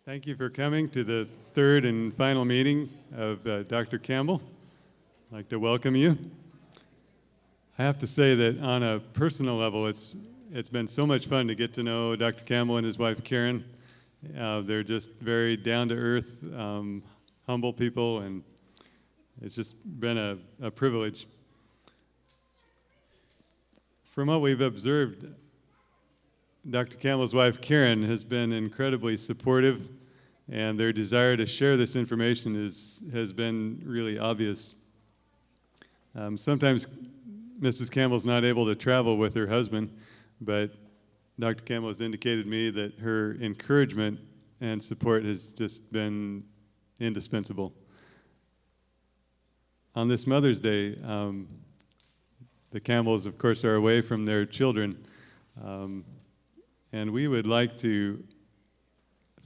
Thank you for coming to the third and final meeting of Dr. Campbell. I'd like to welcome you. I have to say that on a personal level, it's been so much fun to get to know Dr. Campbell and his wife Karen. They're just very down-to-earth, humble people, and it's just been a privilege. From what we've observed, Dr. Campbell's wife, Karen, has been incredibly supportive, and their desire to share this information has been really obvious. Sometimes Mrs. Campbell's not able to travel with her husband, but Dr. Campbell has indicated to me that her encouragement and support has just been indispensable. On this Mother's Day, the Campbells, of course, are away from their children. And we would like to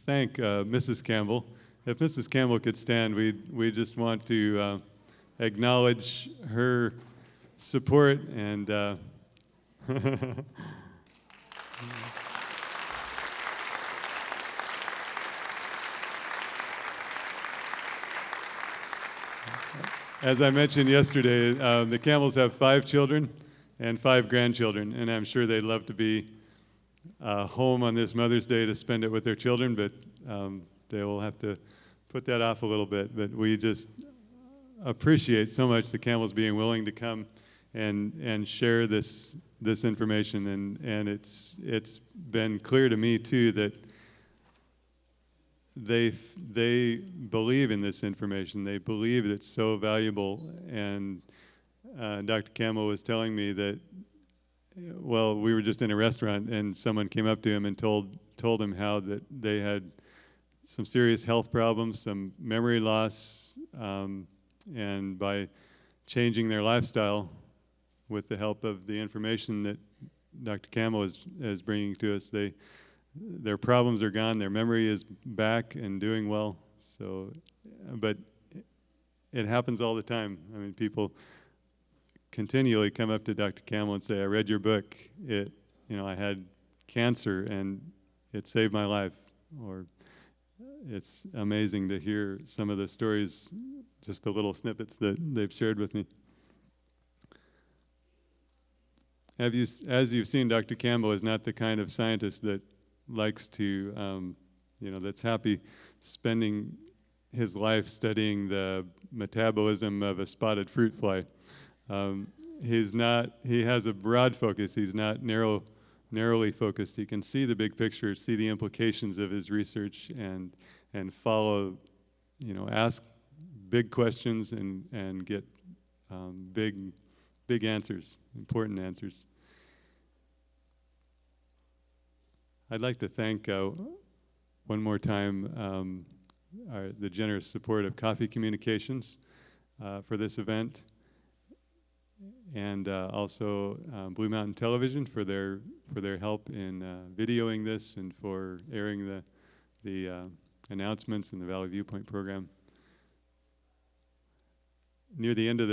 thank Mrs. Campbell. If Mrs. Campbell could stand, we just want to acknowledge her support and as I mentioned yesterday, the Campbells have 5 children and 5 grandchildren, and I'm sure they'd love to be home on this Mother's Day to spend it with their children, but they will have to put that off a little bit. But we just appreciate so much the Campbells being willing to come and share this information, and it's been clear to me too that they believe in this information. They believe it's so valuable, and Dr. Campbell was telling me that, well, we were just in a restaurant and someone came up to him and told him how that they had some serious health problems, some memory loss, and by changing their lifestyle with the help of the information that Dr. Campbell is bringing to us, their problems are gone, their memory is back and doing well. So, but it happens all the time. I mean, people continually come up to Dr. Campbell and say, I read your book, I had cancer and it saved my life. Or it's amazing to hear some of the stories, just the little snippets that they've shared with me. As you've seen, Dr. Campbell is not the kind of scientist that likes to, that's happy spending his life studying the metabolism of a spotted fruit fly. He has a broad focus. He's not narrowly focused. He can see the big picture, see the implications of his research, and follow, ask big questions and get big answers, important answers. I'd like to thank one more time the generous support of Coffee Communications for this event, and also Blue Mountain Television for their help in videoing this and for airing the announcements in the Valley Viewpoint program. Near the end of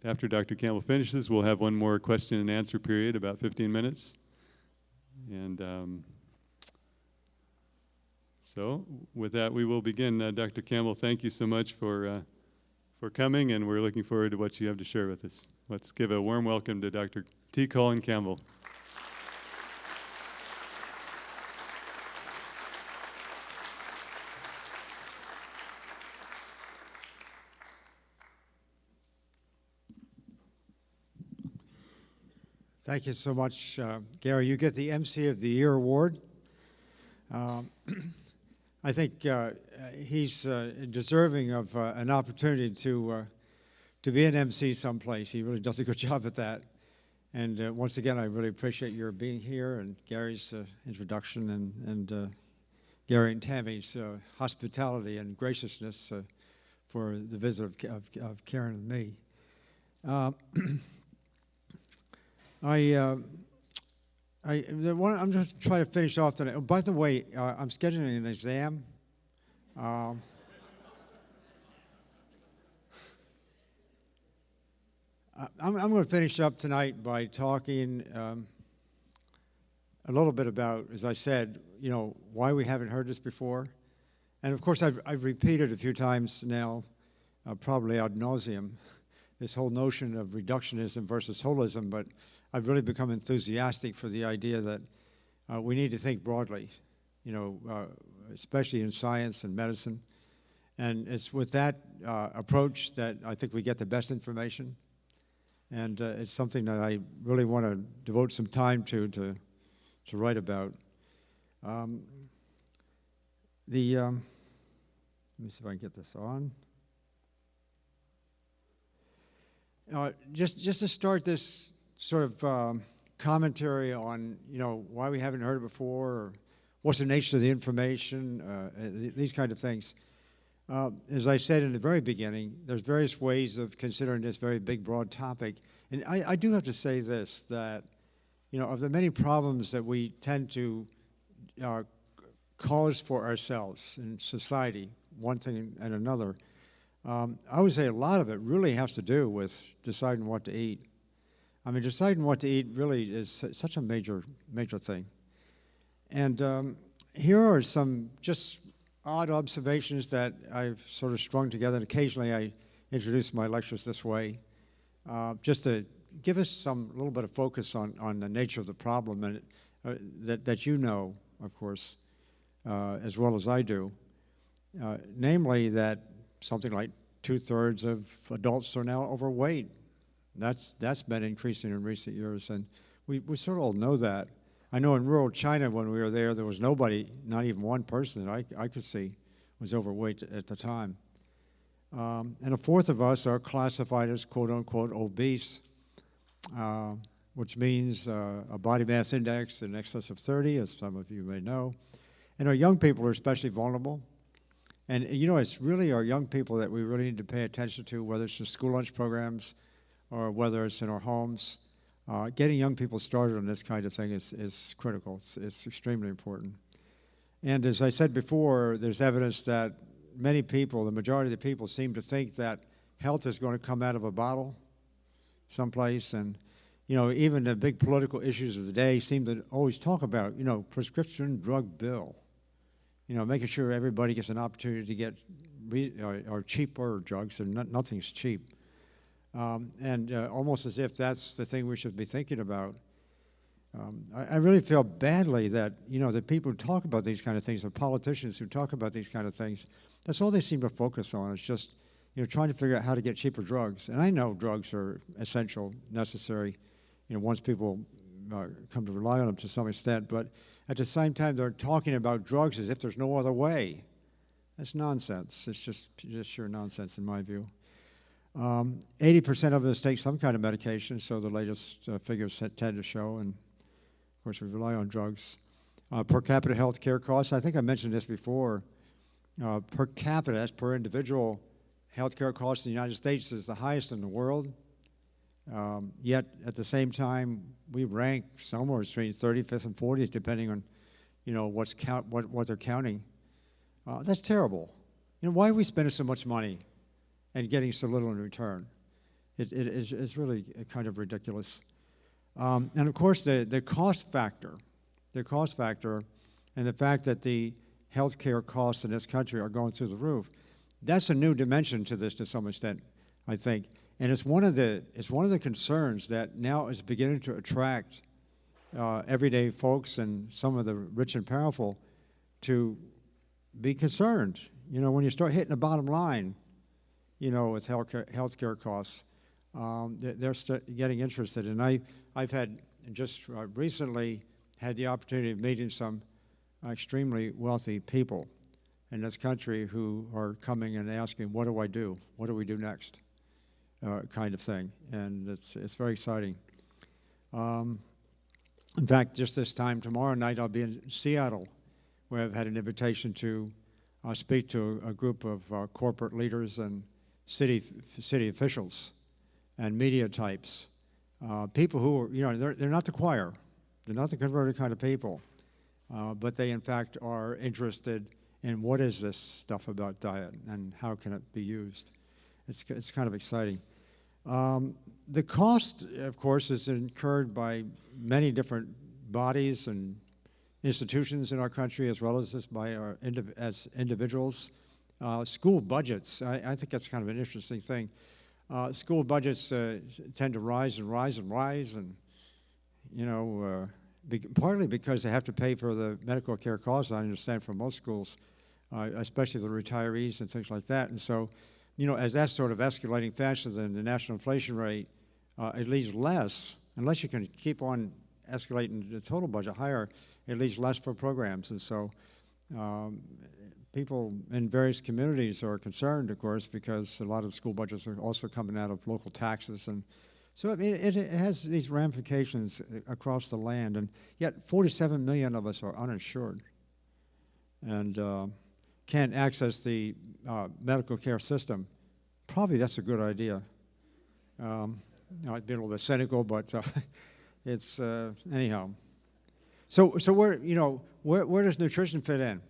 after Dr. Campbell finishes, we'll have one more question and answer period, about 15 minutes. And so with that, we will begin. Dr. Campbell, thank you so much for coming, and we're looking forward to what you have to share with us. Let's give a warm welcome to Dr. T. Colin Campbell. Thank you so much, Gary. You get the MC of the Year award. I think he's deserving of an opportunity to be an MC someplace. He really does a good job at that. And once again, I really appreciate your being here and Gary's introduction and Gary and Tammy's hospitality and graciousness for the visit of Karen and me. I'm just trying to finish off tonight. Oh, by the way, I'm scheduling an exam. I'm going to finish up tonight by talking a little bit about, as I said, why we haven't heard this before. And of course, I've repeated a few times now, probably ad nauseum, this whole notion of reductionism versus holism, but I've really become enthusiastic for the idea that we need to think broadly, especially in science and medicine. And it's with that approach that I think we get the best information. And it's something that I really want to devote some time to write about. Let me see if I can get this on. Just to start this sort of commentary on, why we haven't heard it before, or what's the nature of the information, these kind of things. As I said in the very beginning, there's various ways of considering this very big, broad topic. And I do have to say this, that, of the many problems that we tend to cause for ourselves in society, one thing and another, I would say a lot of it really has to do with deciding what to eat. I mean, deciding what to eat really is such a major thing. And here are some just odd observations that I've sort of strung together, and occasionally I introduce my lectures this way, just to give us a little bit of focus on the nature of the problem, and that of course, as well as I do. Namely that something like 2/3 of adults are now overweight. That's been increasing in recent years, and we sort of all know that. I know in rural China when we were there was nobody, not even one person that I could see was overweight at the time. And 1/4 of us are classified as quote-unquote obese, which means a body mass index in excess of 30, as some of you may know. And our young people are especially vulnerable. And it's really our young people that we really need to pay attention to, whether it's the school lunch programs or whether it's in our homes. Getting young people started on this kind of thing is critical. It's extremely important. And as I said before, there's evidence that many people, the majority of the people, seem to think that health is going to come out of a bottle someplace. And, even the big political issues of the day seem to always talk about, prescription drug bill. Making sure everybody gets an opportunity to get or cheaper drugs, and nothing's cheap. And almost as if that's the thing we should be thinking about. I really feel badly that, the people who talk about these kind of things, the politicians who talk about these kind of things, that's all they seem to focus on. It's just, trying to figure out how to get cheaper drugs. And I know drugs are essential, necessary, once people come to rely on them to some extent. But at the same time, they're talking about drugs as if there's no other way. That's nonsense. It's just sheer nonsense in my view. 80% of us take some kind of medication, so the latest figures tend to show, and of course we rely on drugs. Per capita health care costs, I think I mentioned this before, per capita, that's per individual, health care costs in the United States is the highest in the world. Yet at the same time, we rank somewhere between 35th and 40th, depending on, what they're counting. That's terrible. Why are we spending so much money and getting so little in return? It's really kind of ridiculous. And of course, the cost factor, and the fact that the healthcare costs in this country are going through the roof, that's a new dimension to this to some extent, I think. And it's one of the concerns that now is beginning to attract everyday folks and some of the rich and powerful to be concerned. When you start hitting the bottom line, with healthcare costs, they're getting interested. And I've had just recently had the opportunity of meeting some extremely wealthy people in this country who are coming and asking, "What do I do? What do we do next?" Kind of thing, and it's very exciting. In fact, just this time tomorrow night, I'll be in Seattle, where I've had an invitation to speak to a group of corporate leaders and city officials and media types, people who are, they're not the choir, they're not the converted kind of people, but they in fact are interested in what is this stuff about diet and how can it be used. It's kind of exciting. The cost, of course, is incurred by many different bodies and institutions in our country as well as just by our as individuals. School budgets, I think that's kind of an interesting thing. School budgets tend to rise and rise and rise, and you know, partly because they have to pay for the medical care costs, I understand, for most schools, especially the retirees and things like that. And so, you know, as that's sort of escalating faster than the national inflation rate, it leaves less, unless you can keep on escalating the total budget higher, it leaves less for programs. And so people in various communities are concerned, of course, because a lot of school budgets are also coming out of local taxes. And so I mean, it has these ramifications across the land, and yet 47 million of us are uninsured and can't access the medical care system. Probably that's a good idea. I've been a little bit cynical, but it's anyhow. So where, you know, where does nutrition fit in?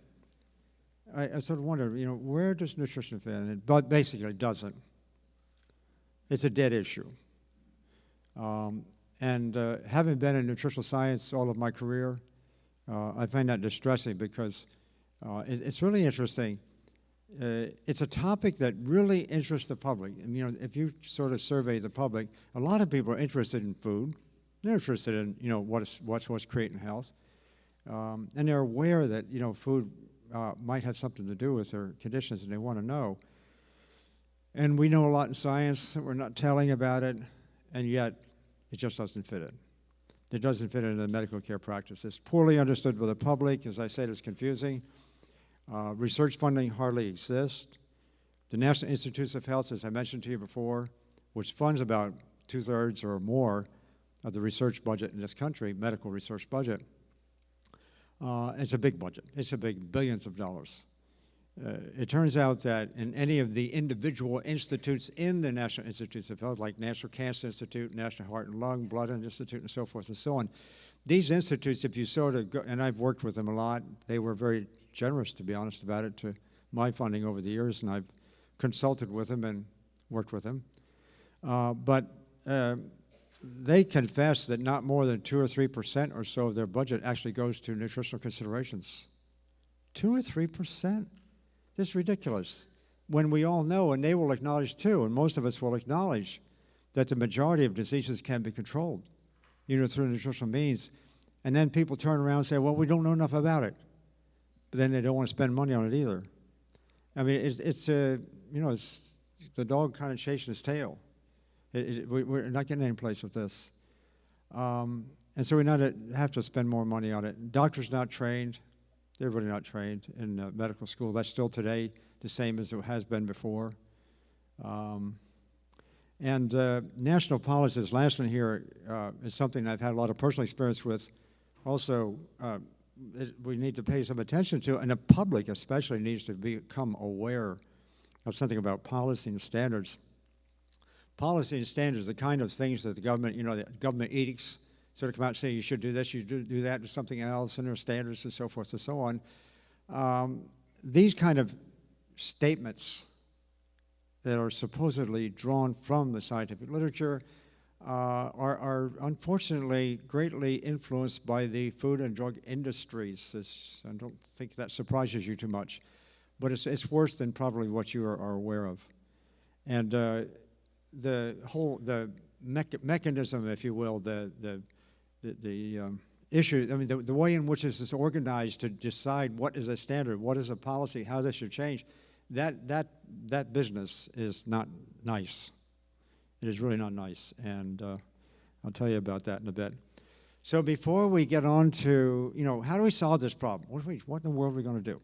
I sort of wonder, you know, where does nutrition fit in? But basically, it doesn't. It's a dead issue. Having been in nutritional science all of my career, I find that distressing because it's really interesting. It's a topic that really interests the public. And, you know, if you sort of survey the public, a lot of people are interested in food. They're interested in, you know, what's creating health. And they're aware that, you know, food might have something to do with their conditions, and they want to know. And we know a lot in science that we're not telling about it, and yet it just doesn't fit in. It doesn't fit into the medical care practice. It's poorly understood by the public. As I said, it's confusing. Research funding hardly exists. The National Institutes of Health, as I mentioned to you before, which funds about 2/3 or more of the research budget in this country, medical research budget, it's a big budget. It's a big billions of dollars. It turns out that in any of the individual institutes in the National Institutes of Health, like National Cancer Institute, National Heart and Lung, Blood Institute, and so forth and so on, these institutes, if you sort of go, and I've worked with them a lot, they were very generous, to be honest about it, to my funding over the years, and I've consulted with them and worked with them. But they confess that not more than 2 or 3% or so of their budget actually goes to nutritional considerations. 2 or 3%? This is ridiculous. When we all know, and they will acknowledge too, and most of us will acknowledge, that the majority of diseases can be controlled, you know, through nutritional means. And then people turn around and say, well, we don't know enough about it. But then they don't want to spend money on it either. I mean, it's you know, it's the dog kind of chasing its tail. We're not getting any place with this. And so we have to spend more money on it. Doctors not trained. They're really not trained in medical school. That's still today the same as it has been before. National policies, last one here, is something I've had a lot of personal experience with. Also, we need to pay some attention to, and the public especially needs to become aware of something about policy and standards. Policy and standards, the kind of things that the government, you know, the government edicts sort of come out and say you should do this, you do that, or something else, and there are standards and so forth and so on. These kind of statements that are supposedly drawn from the scientific literature are unfortunately greatly influenced by the food and drug industries. I don't think that surprises you too much, but it's worse than probably what you are aware of. And the whole mechanism, if you will, the issue, I mean, the way in which this is organized to decide what is a standard, what is a policy, how this should change, that business is not nice. It is really not nice, and I'll tell you about that in a bit. So before we get on to, you know, how do we solve this problem? What in the world are we going to do?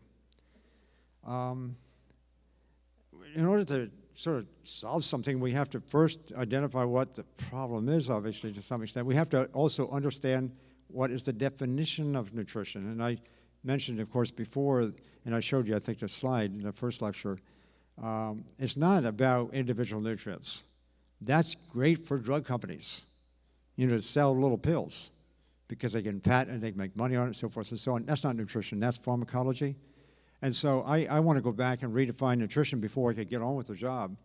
In order to sort of solve something, we have to first identify what the problem is, obviously, to some extent. We have to also understand what is the definition of nutrition. And I mentioned, of course, before, and I showed you, I think, the slide in the first lecture, it's not about individual nutrients. That's great for drug companies, you know, to sell little pills because they can patent and they can make money on it and so forth and so on. That's not nutrition, that's pharmacology. And so I want to go back and redefine nutrition before I could get on with the job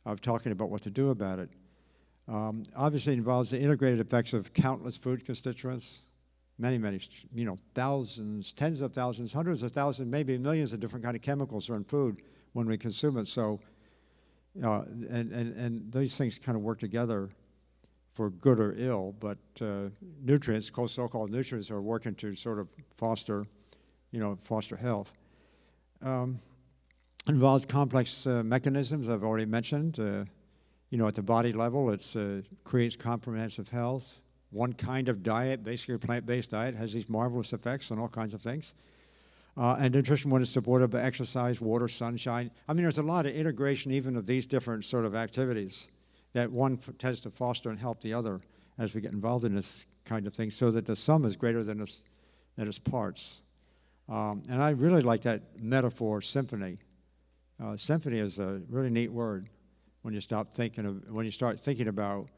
of talking about what to do about it. Obviously, it involves the integrated effects of countless food constituents, many, thousands, tens of thousands, hundreds of thousands, maybe millions of different kind of chemicals are in food when we consume it. So, and these things kind of work together for good or ill, but nutrients, so-called nutrients, are working to sort of foster health. Involves complex mechanisms I've already mentioned. At the body level, it creates comprehensive health. One kind of diet, basically a plant-based diet, has these marvelous effects on all kinds of things. And nutrition, when it's supported by exercise, water, sunshine. I mean, there's a lot of integration even of these different sort of activities that one tends to foster and help the other as we get involved in this kind of thing, so that the sum is greater than its parts. And I really like that metaphor, symphony. Symphony is a really neat word when you start thinking about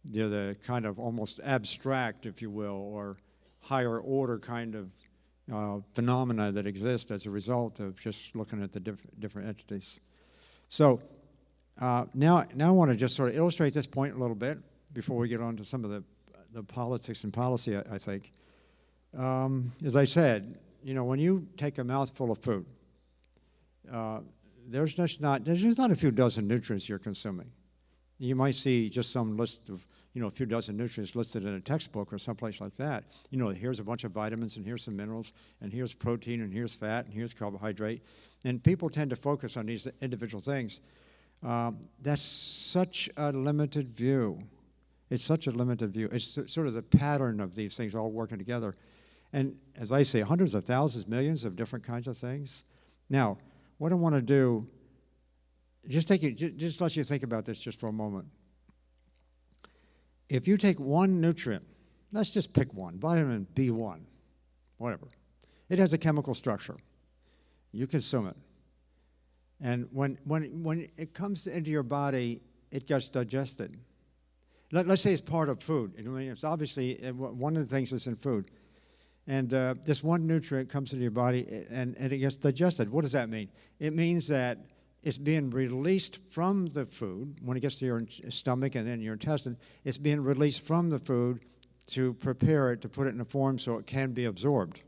the kind of almost abstract, if you will, or higher order kind of phenomena that exist as a result of just looking at the different entities. So now I want to just sort of illustrate this point a little bit before we get on to some of the politics and policy, I think. As I said, when you take a mouthful of food, there's just not a few dozen nutrients you're consuming. You might see just some list of, a few dozen nutrients listed in a textbook or someplace like that. Here's a bunch of vitamins, and here's some minerals, and here's protein, and here's fat, and here's carbohydrate. And people tend to focus on these individual things. That's such a limited view. It's such a limited view. It's sort of the pattern of these things all working together. And as I say, hundreds of thousands, millions of different kinds of things. Now, what I want to do, just let you think about this just for a moment. If you take one nutrient, let's just pick one, vitamin B1, whatever. It has a chemical structure. You consume it. And when it comes into your body, it gets digested. Let's say it's part of food. It's obviously one of the things that's in food. And this one nutrient comes into your body and it gets digested. What does that mean? It means that it's being released from the food. When it gets to your stomach and then your intestine, it's being released from the food to prepare it, to put it in a form so it can be absorbed.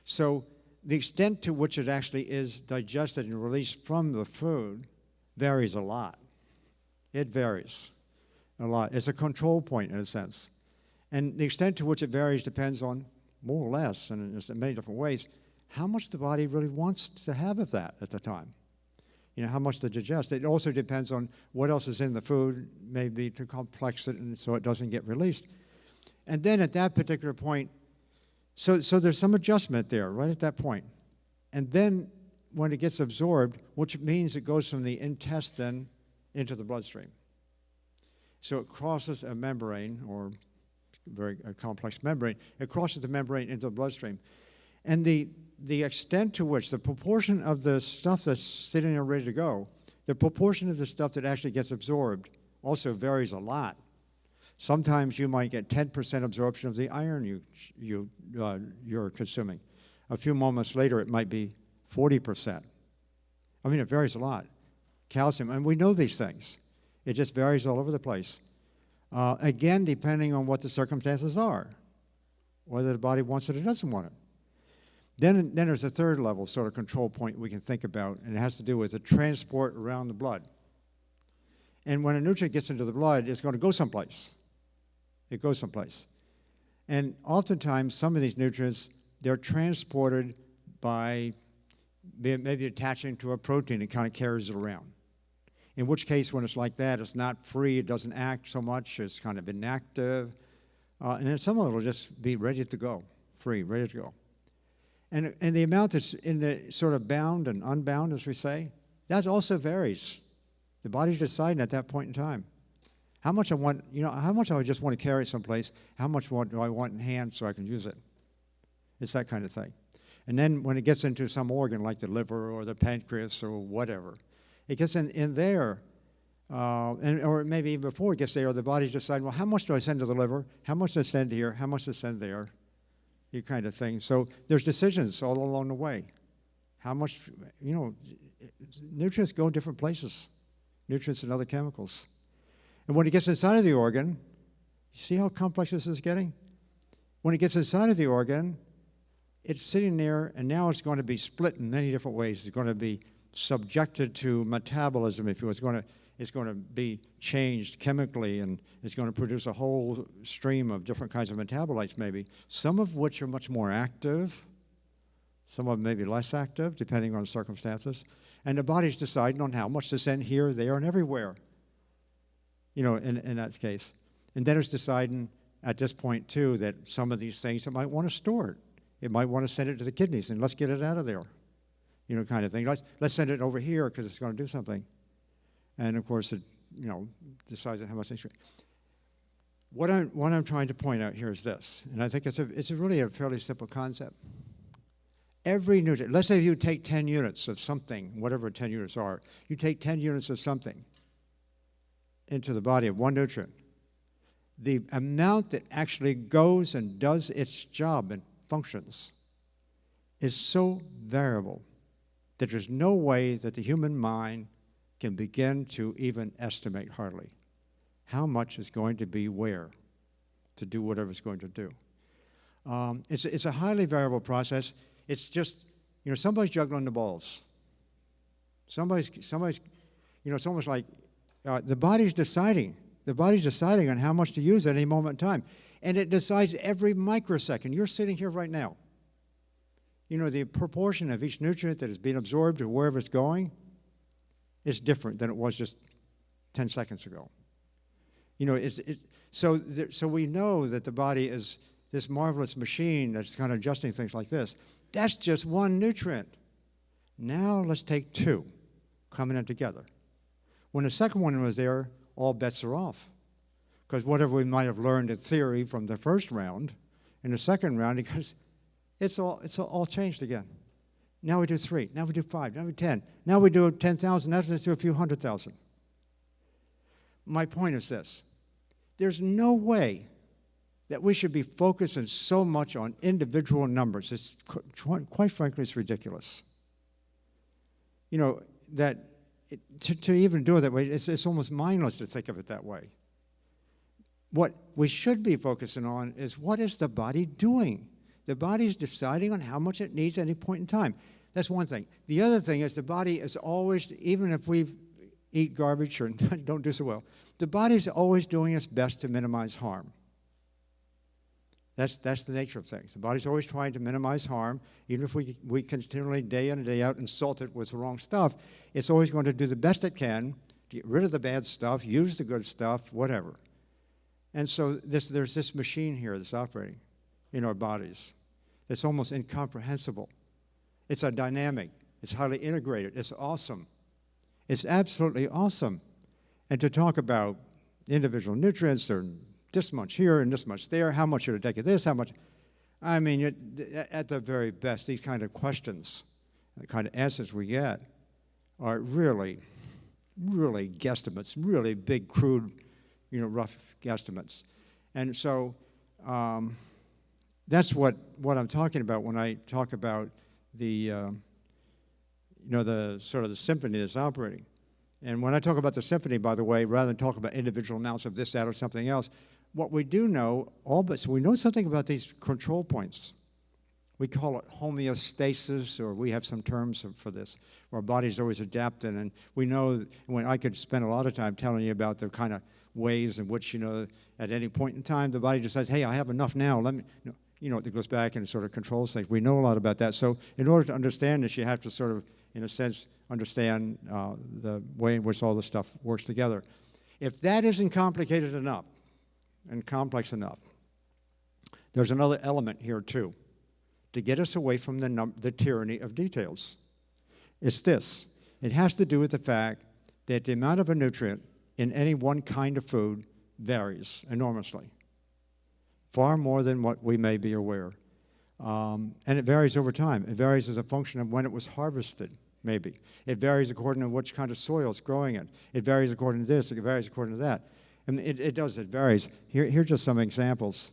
So the extent to which it actually is digested and released from the food varies a lot. It varies a lot. It's a control point in a sense. And the extent to which it varies depends on, more or less, and in many different ways, how much the body really wants to have of that at the time. How much to digest. It also depends on what else is in the food, maybe to complex it and so it doesn't get released. And then at that particular point, so there's some adjustment there right at that point. And then when it gets absorbed, which means it goes from the intestine into the bloodstream. So it crosses a membrane, or a complex membrane. It crosses the membrane into the bloodstream. And the extent to which, the proportion of the stuff that's sitting there ready to go, the proportion of the stuff that actually gets absorbed also varies a lot. Sometimes you might get 10% absorption of the iron you're consuming. A few moments later, it might be 40%. I mean, it varies a lot. Calcium, and we know these things. It just varies all over the place. Again, depending on what the circumstances are, whether the body wants it or doesn't want it. Then there's a third level sort of control point we can think about, and it has to do with the transport around the blood. And when a nutrient gets into the blood, it's going to go someplace. It goes someplace. And oftentimes, some of these nutrients, they're transported by maybe attaching to a protein that kind of carries it around. In which case, when it's like that, it's not free, it doesn't act so much, it's kind of inactive. And then some of it will just be ready to go, free, ready to go. And the amount that's in the sort of bound and unbound, as we say, that also varies. The body's deciding at that point in time. How much I want, how much I just want to carry it someplace, how much do I want in hand so I can use it? It's that kind of thing. And then when it gets into some organ like the liver or the pancreas or whatever, it gets in there, or maybe even before it gets there, the body's deciding, well, how much do I send to the liver? How much do I send here? How much do I send there? You kind of thing. So there's decisions all along the way. How much, nutrients go different places, nutrients and other chemicals. And when it gets inside of the organ, you see how complex this is getting? When it gets inside of the organ, it's sitting there, and now it's going to be split in many different ways. It's going to be subjected to metabolism, if you will. It's going to be changed chemically, and it's going to produce a whole stream of different kinds of metabolites, maybe, some of which are much more active, some of them may be less active, depending on circumstances. And the body's deciding on how much to send here, there, and everywhere, in that case. And then it's deciding at this point, too, that some of these things it might want to store it. It might want to send it to the kidneys, and let's get it out of there, kind of thing. Let's send it over here because it's going to do something. And, of course, it, decides on how much they should. What I'm trying to point out here is this, and I think it's really a fairly simple concept. Every nutrient, let's say you take 10 units of something, whatever 10 units are, you take 10 units of something into the body of one nutrient. The amount that actually goes and does its job and functions is so variable that there's no way that the human mind can begin to even estimate hardly how much is going to be where to do whatever it's going to do. It's a highly variable process. It's just, somebody's juggling the balls. Somebody's, it's almost like the body's deciding. The body's deciding on how much to use at any moment in time. And it decides every microsecond. You're sitting here right now. The proportion of each nutrient that is being absorbed or wherever it's going is different than it was just 10 seconds ago. So we know that the body is this marvelous machine that's kind of adjusting things like this. That's just one nutrient. Now let's take two coming in together. When the second one was there, all bets are off. Because whatever we might have learned in theory from the first round, in the second round, because it's all changed again. Now we do 3, now we do 5, now we do 10. Now we do 10,000, now let's do a few 100,000. My point is this. There's no way that we should be focusing so much on individual numbers. It's, quite frankly, it's ridiculous. That to even do it that way, it's almost mindless to think of it that way. What we should be focusing on is what is the body doing? The body is deciding on how much it needs at any point in time. That's one thing. The other thing is the body is always, even if we eat garbage or don't do so well, the body is always doing its best to minimize harm. That's the nature of things. The body's always trying to minimize harm. Even if we continually, day in and day out, insult it with the wrong stuff, it's always going to do the best it can to get rid of the bad stuff, use the good stuff, whatever. And so there's this machine here that's operating in our bodies. It's almost incomprehensible. It's a dynamic. It's highly integrated. It's awesome. It's absolutely awesome. And to talk about individual nutrients or this much here and this much there, how much should I take of this, how much, I mean, at the very best, these kind of questions, the kind of answers we get are really, really guesstimates, really big, crude, rough guesstimates. And so that's what I'm talking about when I talk about the, the sort of the symphony that's operating. And when I talk about the symphony, by the way, rather than talk about individual amounts of this, that, or something else, what we do know, so we know something about these control points. We call it homeostasis, or we have some terms for this, where our body's always adapting. And we know, when I could spend a lot of time telling you about the kind of ways in which, at any point in time, the body decides, hey, I have enough now, let me, it goes back and sort of controls things. We know a lot about that. So in order to understand this, you have to sort of, in a sense, understand the way in which all this stuff works together. If that isn't complicated enough and complex enough, there's another element here too, to get us away from the tyranny of details. It's this. It has to do with the fact that the amount of a nutrient in any one kind of food varies enormously, far more than what we may be aware. And it varies over time. It varies as a function of when it was harvested, maybe. It varies according to which kind of soil it's growing in. It varies according to this. It varies according to that. And it varies. Here's just some examples.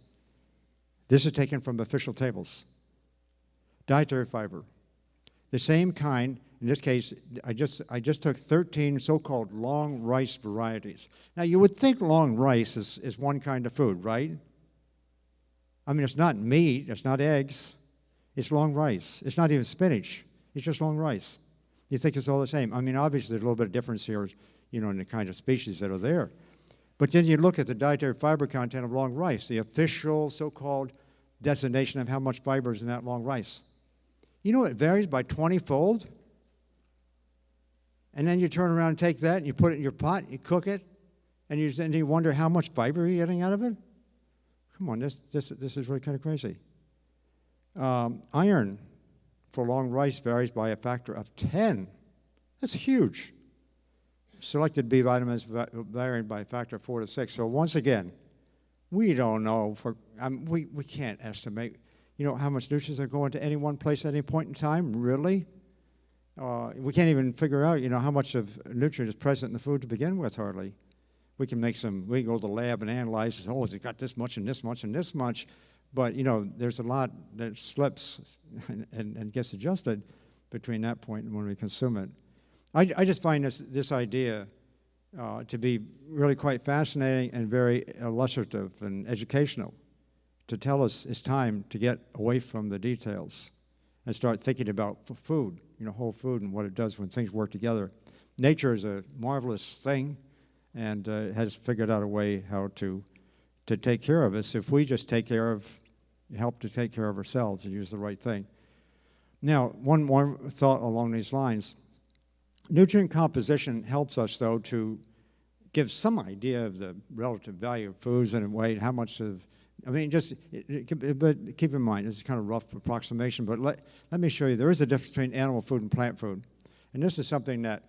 This is taken from official tables. Dietary fiber. The same kind, in this case, I just took 13 so-called long rice varieties. Now, you would think long rice is one kind of food, right? I mean, it's not meat, it's not eggs, it's long rice. It's not even spinach, it's just long rice. You think it's all the same. I mean, obviously there's a little bit of difference here, in the kind of species that are there. But then you look at the dietary fiber content of long rice, the official so-called designation of how much fiber is in that long rice. You know, it varies by 20-fold. And then you turn around and take that and you put it in your pot, you cook it, and you wonder how much fiber you're getting out of it? Come on, this is really kind of crazy. Iron for long rice varies by a factor of 10. That's huge. Selected B vitamins varying by a factor of 4 to 6. So once again, we don't know. We can't estimate, how much nutrients are going to any one place at any point in time. Really? We can't even figure out, how much of nutrient is present in the food to begin with, hardly. We can go to the lab and analyze, it's got this much and this much and this much. But, there's a lot that slips and gets adjusted between that point and when we consume it. I just find this idea to be really quite fascinating and very illustrative and educational, to tell us it's time to get away from the details and start thinking about food, whole food and what it does when things work together. Nature is a marvelous thing and has figured out a way how to take care of us if we just help to take care of ourselves and use the right thing. Now, one more thought along these lines. Nutrient composition helps us, though, to give some idea of the relative value of foods and weight, how much of, but keep in mind, this is kind of rough approximation, but let me show you, there is a difference between animal food and plant food. And this is something that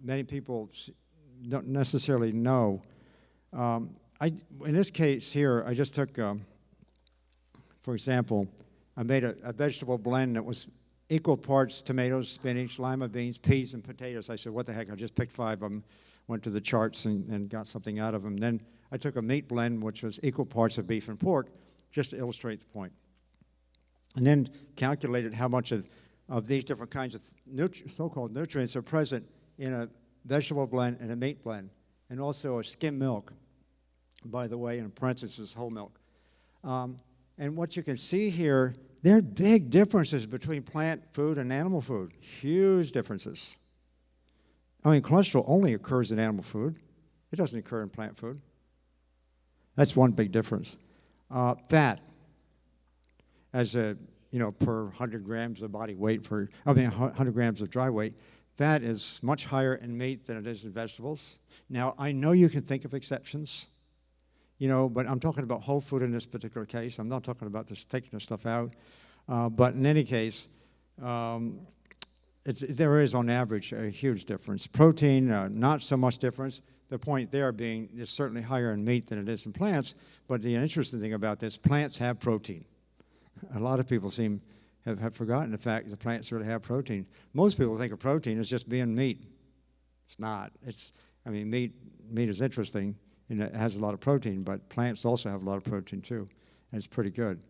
many people don't necessarily know. In this case here, I just took, for example, I made a vegetable blend that was equal parts tomatoes, spinach, lima beans, peas, and potatoes. I said, what the heck, I just picked 5 of them, went to the charts and got something out of them. Then I took a meat blend, which was equal parts of beef and pork, just to illustrate the point. And then calculated how much of these different kinds of so-called nutrients are present in a vegetable blend and a meat blend, and also a skim milk, by the way, in parentheses, whole milk. And what you can see here, there are big differences between plant food and animal food, huge differences. Cholesterol only occurs in animal food. It doesn't occur in plant food. That's one big difference. Fat, as per 100 grams of body weight, 100 grams of dry weight, fat is much higher in meat than it is in vegetables. Now, I know you can think of exceptions, but I'm talking about whole food in this particular case. I'm not talking about just taking the stuff out. But in any case, there is, on average, a huge difference. Protein, not so much difference. The point there being it's certainly higher in meat than it is in plants. But the interesting thing about this, plants have protein. A lot of people have forgotten the fact that plants really have protein. Most people think of protein as just being meat. It's not. Meat is interesting, and it has a lot of protein, but plants also have a lot of protein too, and it's pretty good.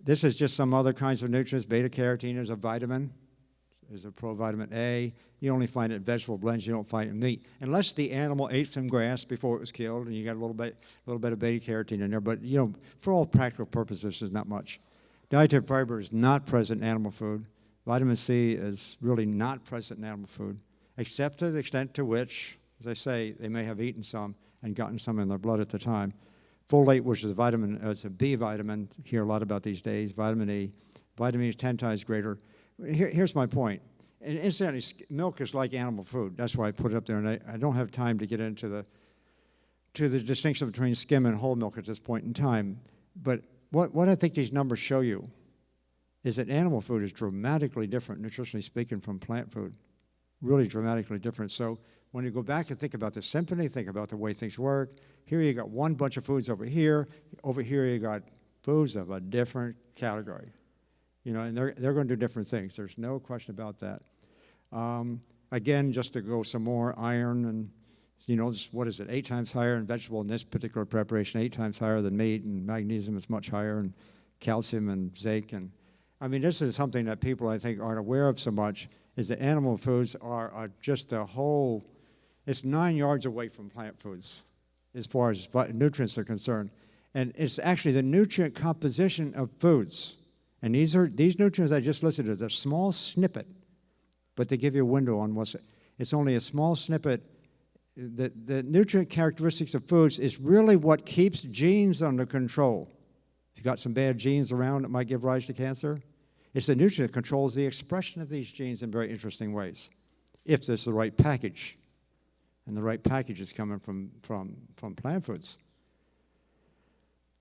This is just some other kinds of nutrients. Beta-carotene is a vitamin, is a provitamin A. You only find it in vegetable blends. You don't find it in meat, unless the animal ate some grass before it was killed, and you got a little bit of beta-carotene in there. But for all practical purposes, there's not much. Dietary fiber is not present in animal food. Vitamin C is really not present in animal food, except to the extent to which, as I say, they may have eaten some and gotten some in their blood at the time. Folate, which is it's a B vitamin, hear a lot about these days, vitamin E. Vitamin E is 10 times greater. Here's my point. And incidentally, milk is like animal food. That's why I put it up there, and I don't have time to get into the distinction between skim and whole milk at this point in time. But what I think these numbers show you is that animal food is dramatically different, nutritionally speaking, from plant food. Really dramatically different. So when you go back and think about the symphony, think about the way things work, here you got one bunch of foods over here you got foods of a different category. And they're going to do different things. There's no question about that. Again, just to go some more, iron and, what is it, 8 times higher in vegetable in this particular preparation, 8 times higher than meat, and magnesium is much higher, and calcium and zinc. And this is something that people, I think, aren't aware of so much, is that animal foods are just a whole, it's 9 yards away from plant foods as far as nutrients are concerned. And it's actually the nutrient composition of foods. And these nutrients I just listed as a small snippet, but they give you a window on it's only a small snippet. The nutrient characteristics of foods is really what keeps genes under control. If you've got some bad genes around that might give rise to cancer, it's the nutrient that controls the expression of these genes in very interesting ways, if there's the right package. And the right package is coming from plant foods.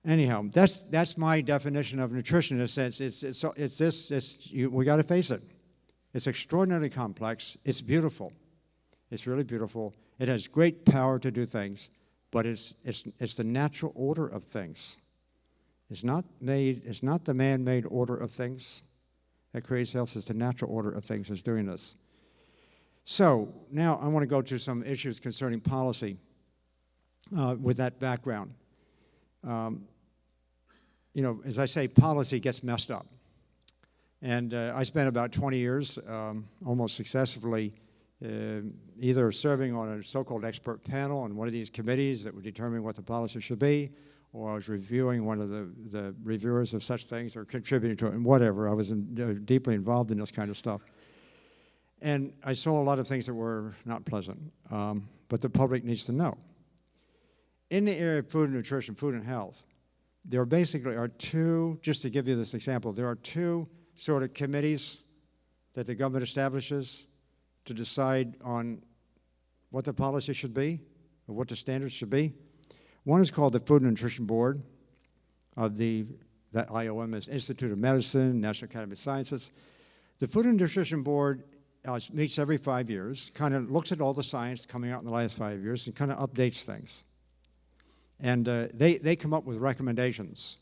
Anyhow, that's my definition of nutrition in a sense. We got to face it. It's extraordinarily complex. It's beautiful. It's really beautiful. It has great power to do things, but it's the natural order of things. It's not the man-made order of things that creates health. It's the natural order of things that's doing this. So now I want to go to some issues concerning policy with that background. As I say, policy gets messed up. And I spent about 20 years almost successfully either serving on a so-called expert panel on one of these committees that would determine what the policy should be, or I was reviewing one of the reviewers of such things, or contributing to it, and whatever. I was deeply involved in this kind of stuff. And I saw a lot of things that were not pleasant, but the public needs to know. In the area of food and nutrition, food and health, there basically are two, just to give you this example, there are two sort of committees that the government establishes to decide on what the policy should be, or what the standards should be. One is called the Food and Nutrition Board of that IOM is Institute of Medicine, National Academy of Sciences. The Food and Nutrition Board meets every 5 years, kind of looks at all the science coming out in the last 5 years and kind of updates things. And they come up with recommendations,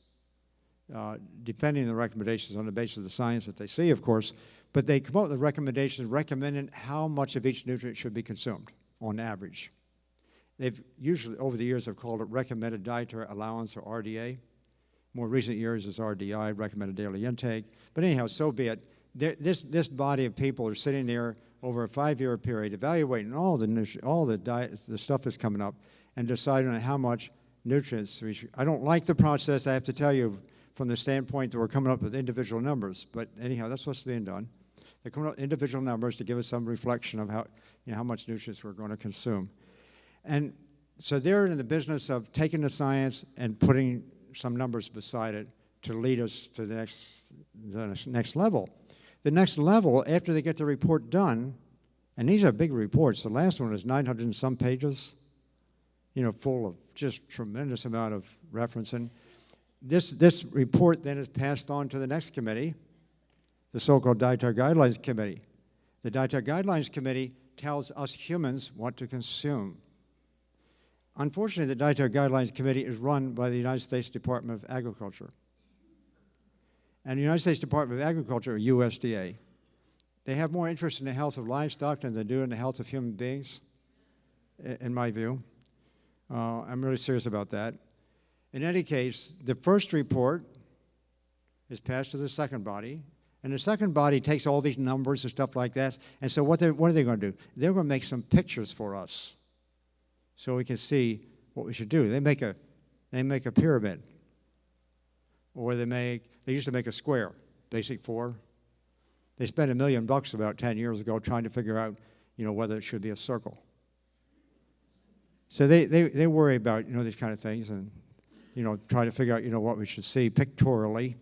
defending the recommendations on the basis of the science that they see, of course, but they come up with recommendations recommending how much of each nutrient should be consumed on average. They've usually, over the years, have called it recommended dietary allowance, or RDA. More recent years is RDI, recommended daily intake. But anyhow, so be it. This body of people are sitting there over a 5-year period, evaluating all the stuff that's coming up, and deciding on how much nutrients we should. I don't like the process, I have to tell you, from the standpoint that we're coming up with individual numbers. But anyhow, that's what's being done. They're coming up with individual numbers to give us some reflection of how much nutrients we're going to consume. And so they're in the business of taking the science and putting some numbers beside it to lead us to the next level. The next level, after they get the report done, and these are big reports. The last one is 900 and some pages, full of just tremendous amount of referencing. This report then is passed on to the next committee, the so-called Dietary Guidelines Committee. The Dietary Guidelines Committee tells us humans what to consume. Unfortunately, the Dietary Guidelines Committee is run by the United States Department of Agriculture. And the United States Department of Agriculture, or USDA, they have more interest in the health of livestock than they do in the health of human beings, in my view. I'm really serious about that. In any case, the first report is passed to the second body, and the second body takes all these numbers and stuff like that, and so what are they going to do? They're going to make some pictures for us so we can see what we should do. They make a pyramid, or they used to make a square, basic 4. They spent $1 million about 10 years ago trying to figure out, whether it should be a circle. So they worry about, these kind of things, and, try to figure out, what we should see pictorially.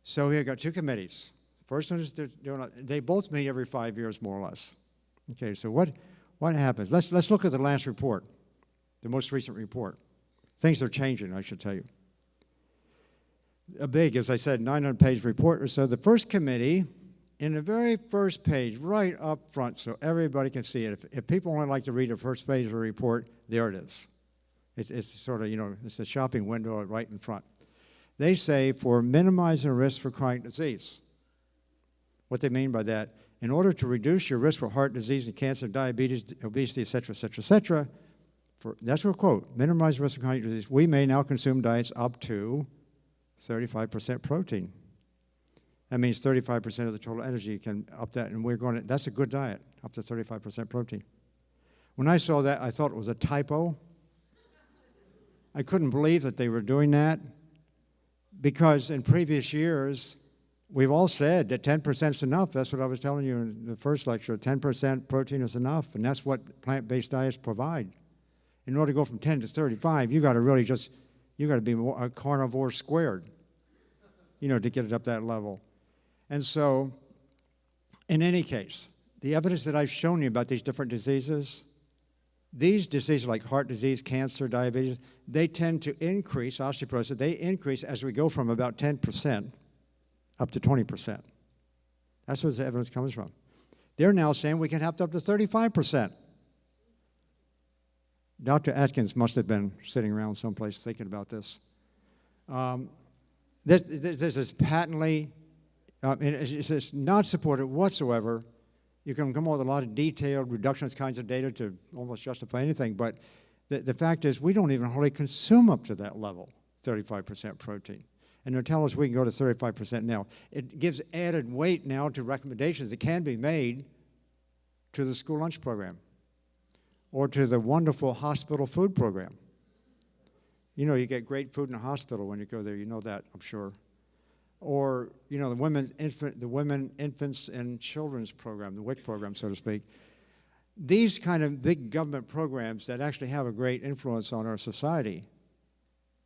So we've got two committees. First one is they both meet every 5 years, more or less. Okay, so what happens? Let's look at the last report, the most recent report. Things are changing, I should tell you. A big, as I said, 900-page report or so. The first committee, in the very first page, right up front, so everybody can see it. If people only like to read the first page of a report, there it is. It's sort of, it's a shopping window right in front. They say, for minimizing risk for chronic disease. What they mean by that, in order to reduce your risk for heart disease and cancer, diabetes, obesity, et cetera, et cetera, et cetera, that's a quote, minimize risk of chronic disease, we may now consume diets up to 35% protein. That means 35% of the total energy can up that, and that's a good diet, up to 35% protein. When I saw that, I thought it was a typo. I couldn't believe that they were doing that, because in previous years, we've all said that 10% is enough. That's what I was telling you in the first lecture. 10% protein is enough, and that's what plant-based diets provide. In order to go from 10 to 35, you got to really you got to be a carnivore squared, to get it up that level. And so, in any case, the evidence that I've shown you about these different diseases, these diseases like heart disease, cancer, diabetes, they tend to increase, osteoporosis, they increase as we go from about 10% up to 20%. That's where the evidence comes from. They're now saying we can have up to 35%. Dr. Atkins must have been sitting around someplace thinking about this. This is patently, it's not supported whatsoever. You can come up with a lot of detailed reductionist kinds of data to almost justify anything, but the fact is we don't even hardly consume up to that level, 35% protein. And they're telling us we can go to 35% now. It gives added weight now to recommendations that can be made to the school lunch program or to the wonderful hospital food program. You get great food in a hospital when you go there. You know that, I'm sure. Or, the Women, Infants, and Children's program, the WIC program, so to speak. These kind of big government programs that actually have a great influence on our society,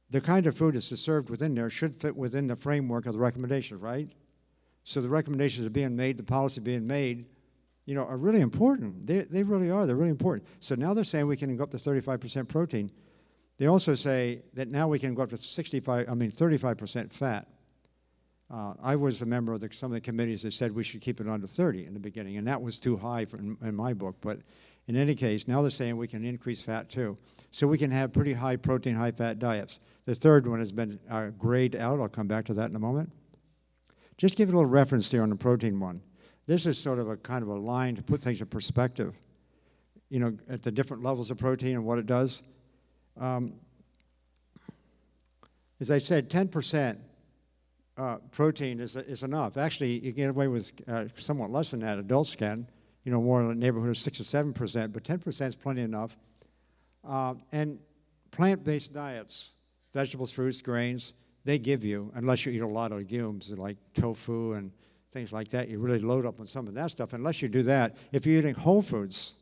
the kind of food that's served within there should fit within the framework of the recommendations, right? So the recommendations are being made, the policy being made, are really important. They really are. They're really important. So now they're saying we can go up to 35% protein. They also say that now we can go up to 35% fat. I was a member of some of the committees that said we should keep it under 30 in the beginning, and that was too high in my book. But in any case, now they're saying we can increase fat too. So we can have pretty high protein, high fat diets. The third one has been grayed out. I'll come back to that in a moment. Just give it a little reference there on the protein one. This is sort of a kind of a line to put things in perspective, at the different levels of protein and what it does. As I said, 10% protein is enough. Actually, you get away with somewhat less than that. Adults can, more in the neighborhood of 6 or 7%, but 10% is plenty enough. And plant-based diets, vegetables, fruits, grains, they give you, unless you eat a lot of legumes like tofu and things like that, you really load up on some of that stuff. Unless you do that, if you're eating whole foods,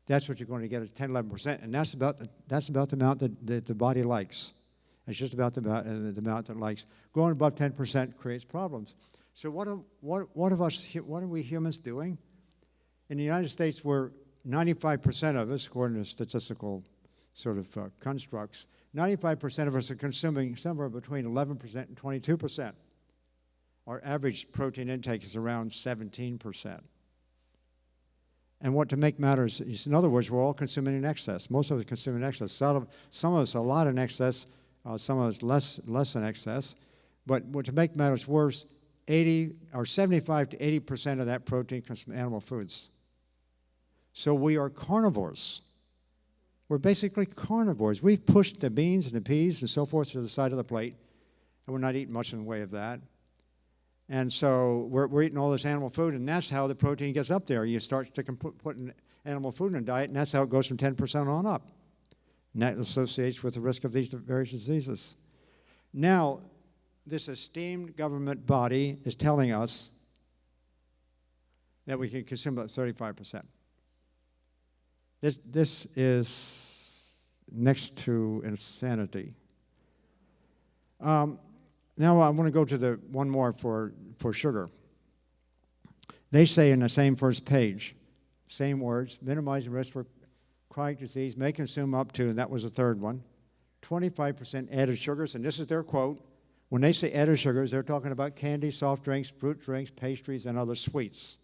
that's what you're going to get at 10, 11%, and that's about the amount that the body likes. It's just about the amount that it likes. Going above 10% creates problems. So what are we humans doing? In the United States, we're 95% of us, according to statistical sort of constructs, 95% of us are consuming somewhere between 11% and 22%. Our average protein intake is around 17%. And what to make matters is, in other words, we're all consuming in excess. Most of us consume in excess. Some of us a lot in excess, some of us less in excess. But what to make matters worse, 75 to 80% of that protein comes from animal foods. So we are carnivores. We're basically carnivores. We've pushed the beans and the peas and so forth to the side of the plate, and we're not eating much in the way of that. And so we're eating all this animal food, and that's how the protein gets up there. You start putting animal food in a diet, and that's how it goes from 10% on up. And that associates with the risk of these various diseases. Now, this esteemed government body is telling us that we can consume about 35%. This is next to insanity. Now I want to go to the one more for sugar. They say in the same first page, same words, minimizing risk for chronic disease, may consume up to, and that was the third one, 25% added sugars, and this is their quote. When they say added sugars, they're talking about candy, soft drinks, fruit drinks, pastries, and other sweets.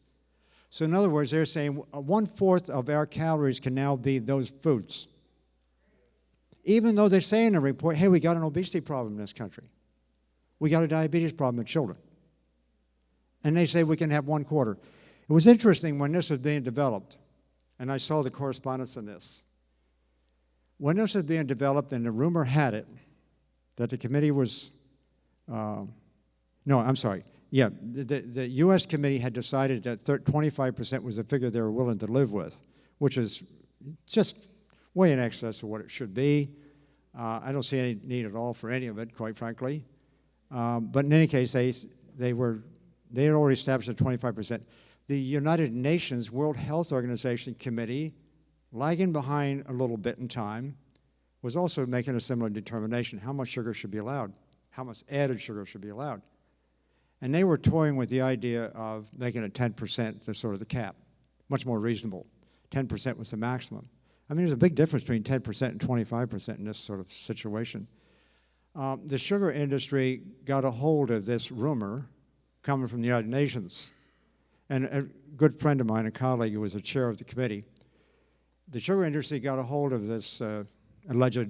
So in other words, they're saying 1/4 of our calories can now be those foods. Even though they say in the report, hey, we got an obesity problem in this country. We got a diabetes problem in children. And they say we can have 1/4. It was interesting when this was being developed, and I saw the correspondence on this. When this was being developed, and the rumor had it that the committee was, the U.S. committee had decided that 25% was the figure they were willing to live with, which is just way in excess of what it should be. I don't see any need at all for any of it, quite frankly. But in any case, they had already established at 25%. The United Nations World Health Organization Committee, lagging behind a little bit in time, was also making a similar determination, how much sugar should be allowed, how much added sugar should be allowed. And they were toying with the idea of making it 10% as sort of the cap, much more reasonable. 10% was the maximum. I mean, there's a big difference between 10% and 25% in this sort of situation. The sugar industry got a hold of this rumor coming from the United Nations. And a good friend of mine, a colleague who was the chair of the committee, the sugar industry got a hold of this alleged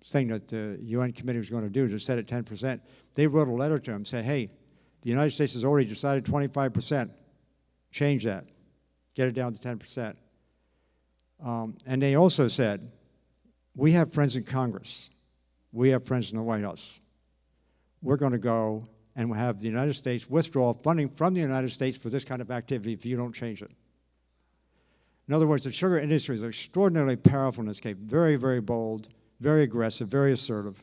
thing that the UN committee was going to do to set it 10%. They wrote a letter to him, saying, hey, the United States has already decided 25%. Change that. Get it down to 10%. And they also said, we have friends in Congress. We have friends in the White House. We're going to go and we'll have the United States withdraw funding from the United States for this kind of activity if you don't change it. In other words, the sugar industry is extraordinarily powerful in this case, very, very bold, very aggressive, very assertive,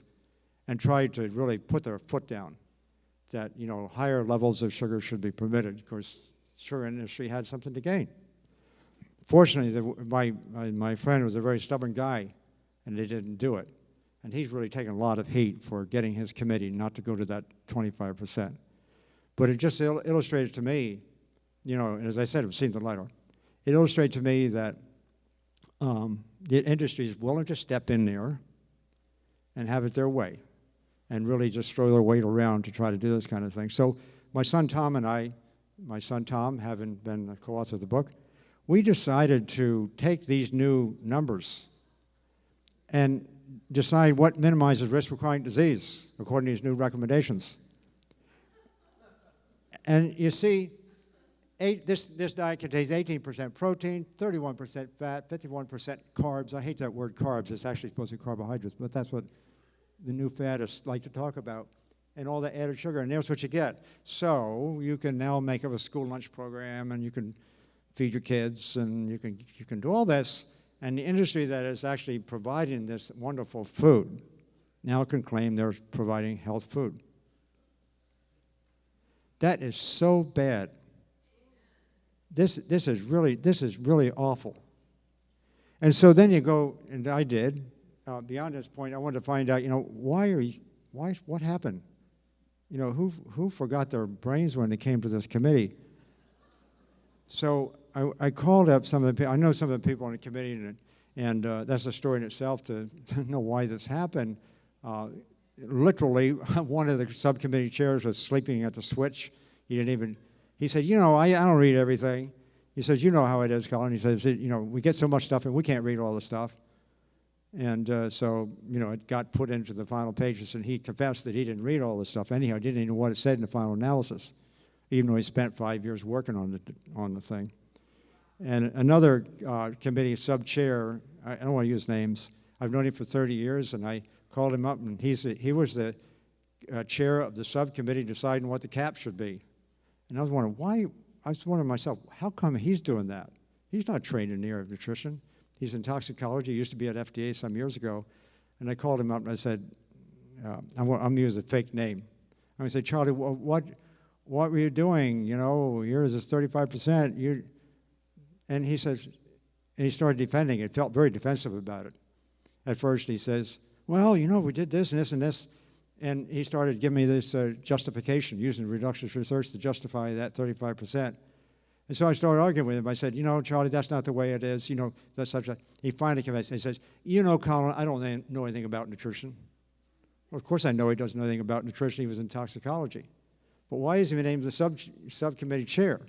and tried to really put their foot down that, you know, higher levels of sugar should be permitted. Of course, the sugar industry had something to gain. Fortunately, my friend was a very stubborn guy, and they didn't do it. And he's really taken a lot of heat for getting his committee not to go to that 25%. But it just illustrated to me, you know, and as I said, I've seen the letter. It illustrated to me that the industry is willing to step in there and have it their way and really just throw their weight around to try to do this kind of thing. So my son Tom and I, my son Tom, having been a co-author of the book, we decided to take these new numbers and decide what minimizes risk for chronic disease according to these new recommendations. And you see, this diet contains 18% protein, 31% fat, 51% carbs. I hate that word carbs. It's actually supposed to be carbohydrates, but that's what the new faddists like to talk about. And all the added sugar, and there's what you get. So you can now make up a school lunch program, and you can feed your kids, and you can do all this. And the industry that is actually providing this wonderful food now can claim they're providing health food. That is so bad. This is really awful. And so then you go, and I did. Beyond this point, I wanted to find out, you know, what happened? You know, who forgot their brains when they came to this committee? So I called up some of the people. I know some of the people on the committee, and that's a story in itself to know why this happened. Literally, one of the subcommittee chairs was sleeping at the switch. He said, you know, I don't read everything. He says, you know how it is, Colin. He says, you know, we get so much stuff and we can't read all the stuff. And so, you know, it got put into the final pages, and he confessed that he didn't read all the stuff anyhow. He didn't even know what it said in the final analysis, even though he spent 5 years working on the thing. And another committee sub-chair, I don't want to use names, I've known him for 30 years, and I called him up, and he was the chair of the subcommittee deciding what the cap should be. And I was wondering, myself, how come he's doing that? He's not trained in the area of nutrition. He's in toxicology. He used to be at FDA some years ago. And I called him up and I said, I'm going to use a fake name. And I said, Charlie, what were you doing? You know, yours is 35%. And he says, and he started defending it, felt very defensive about it. At first he says, well, you know, we did this and this and this. And he started giving me this justification, using reductionist research to justify that 35%. And so I started arguing with him. I said, you know, Charlie, that's not the way it is. You know, that's such a... He finally convinced me. He says, you know, Colin, I don't know anything about nutrition. Well, of course I know he doesn't know anything about nutrition. He was in toxicology. But why is he named the subcommittee chair?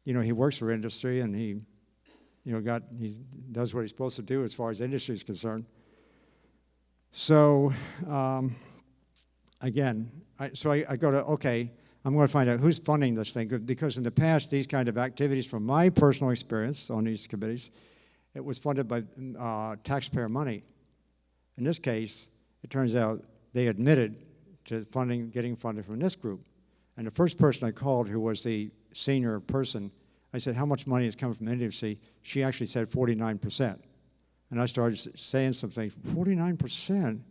You know, he works for industry, and he does what he's supposed to do as far as industry is concerned. So, again, I go to, okay, I'm going to find out who's funding this thing, because in the past, these kind of activities, from my personal experience on these committees, it was funded by taxpayer money. In this case, it turns out they admitted to getting funding from this group. And the first person I called, who was the senior person, I said, how much money is coming from industry? She actually said 49%. And I started saying some things. 49%?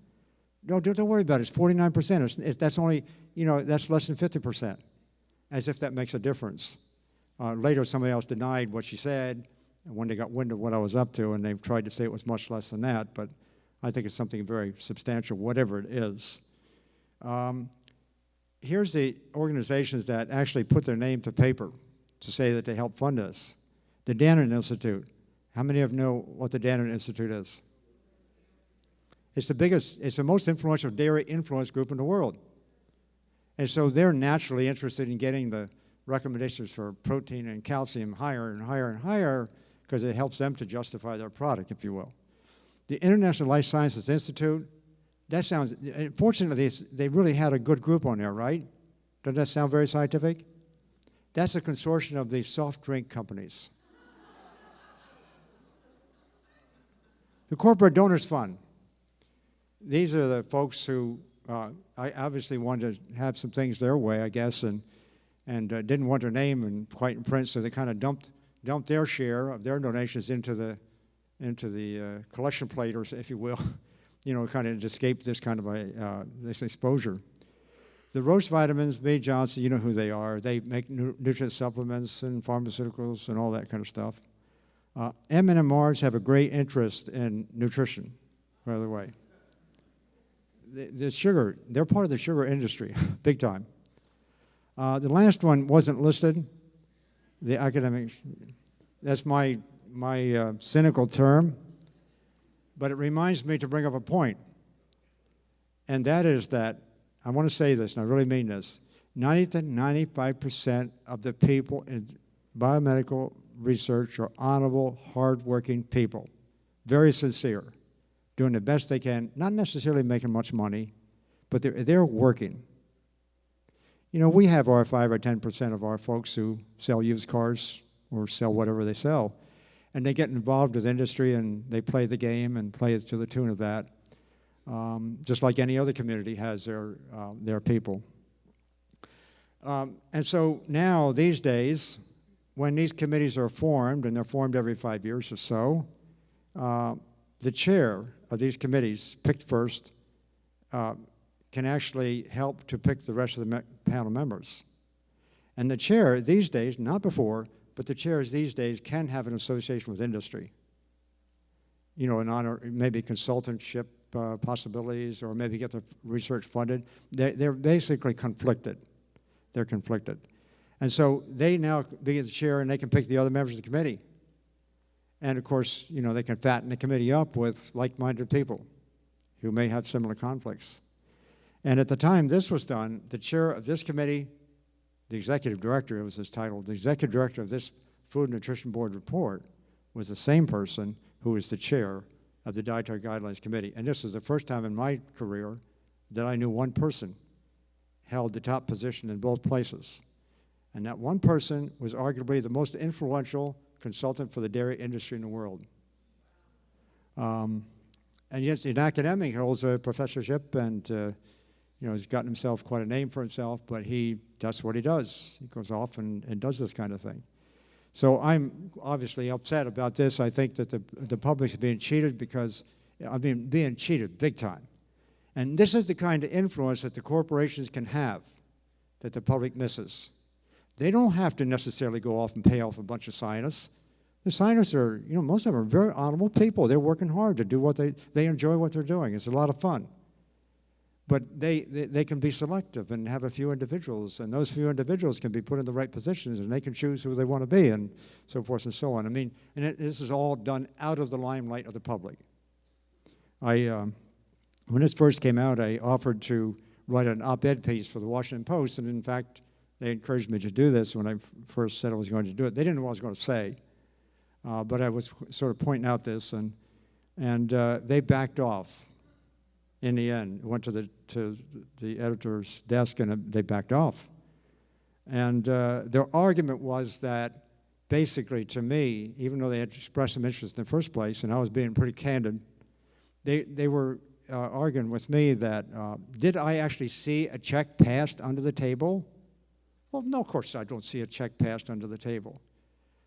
No, don't worry about it. It's 49%. That's only, that's less than 50%. As if that makes a difference. Later, somebody else denied what she said, and when they got wind of what I was up to, and they've tried to say it was much less than that, but I think it's something very substantial, whatever it is. Here's the organizations that actually put their name to paper to say that they help fund this. The Dannon Institute. How many of you know what the Dannon Institute is? It's the most influential dairy influence group in the world. And so they're naturally interested in getting the recommendations for protein and calcium higher and higher and higher because it helps them to justify their product, if you will. The International Life Sciences Institute, that sounds, fortunately, they really had a good group on there, right? Doesn't that sound very scientific? That's a consortium of these soft drink companies. The Corporate Donors Fund. These are the folks who I obviously wanted to have some things their way, I guess, and didn't want their name and quite in print, so they kind of dumped their share of their donations into the collection plate, or if you will, kind of to escape this kind of this exposure. The Roche Vitamins, B. Johnson, you know who they are. They make nutrient supplements and pharmaceuticals and all that kind of stuff. M&Rs have a great interest in nutrition, by the way. The sugar, they're part of the sugar industry, big time. The last one wasn't listed. The academic, that's my cynical term, but it reminds me to bring up a point, and that is that, I want to say this, and I really mean this, 90 to 95% of the people in biomedical research are honorable, hardworking people, very sincere, doing the best they can, not necessarily making much money, but they're working. We have our 5 or 10% of our folks who sell used cars or sell whatever they sell, and they get involved with industry and they play the game and play it to the tune of that, just like any other community has their people. And so now, these days, when these committees are formed, and they're formed every 5 years or so, the chair of these committees, picked first, can actually help to pick the rest of the panel members. And the chair these days, not before, but the chairs these days can have an association with industry. An honor, maybe consultantship possibilities, or maybe get the research funded. They're basically conflicted. They're conflicted. And so they now be the chair, and they can pick the other members of the committee. And of course, they can fatten the committee up with like-minded people who may have similar conflicts. And at the time this was done, the chair of this committee, the executive director, it was his title, the executive director of this Food and Nutrition Board report was the same person who was the chair of the Dietary Guidelines Committee. And this was the first time in my career that I knew one person held the top position in both places. And that one person was arguably the most influential consultant for the dairy industry in the world. And yes, in academic, he holds a professorship, and he's gotten himself quite a name for himself, but that's what he does. He goes off and does this kind of thing. So I'm obviously upset about this. I think that the public is being cheated being cheated big time. And this is the kind of influence that the corporations can have that the public misses. They don't have to necessarily go off and pay off a bunch of scientists. The scientists are, most of them are very honorable people. They're working hard to do what they enjoy what they're doing. It's a lot of fun. But they can be selective and have a few individuals, and those few individuals can be put in the right positions, and they can choose who they want to be, and so forth and so on. This is all done out of the limelight of the public. When this first came out, I offered to write an op-ed piece for the Washington Post, and in fact, they encouraged me to do this when I first said I was going to do it. They didn't know what I was going to say, but I was sort of pointing out this, and they backed off. In the end, went to the editor's desk, and they backed off. And their argument was that, basically, to me, even though they had expressed some interest in the first place, and I was being pretty candid, they were arguing with me that, did I actually see a check passed under the table? Well, no, of course I don't see a check passed under the table.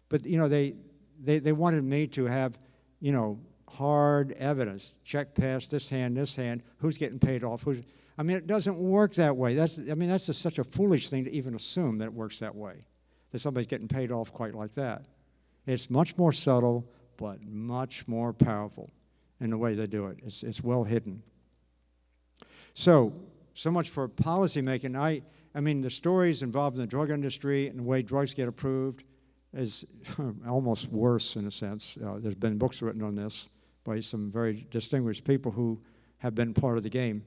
But, they wanted me to have, hard evidence. Check passed, this hand, who's getting paid off, I mean, it doesn't work that way. That's just such a foolish thing to even assume that it works that way, that somebody's getting paid off quite like that. It's much more subtle, but much more powerful in the way they do it. It's well hidden. So much for policy making. I mean, the stories involved in the drug industry and the way drugs get approved is almost worse in a sense. There's been books written on this by some very distinguished people who have been part of the game.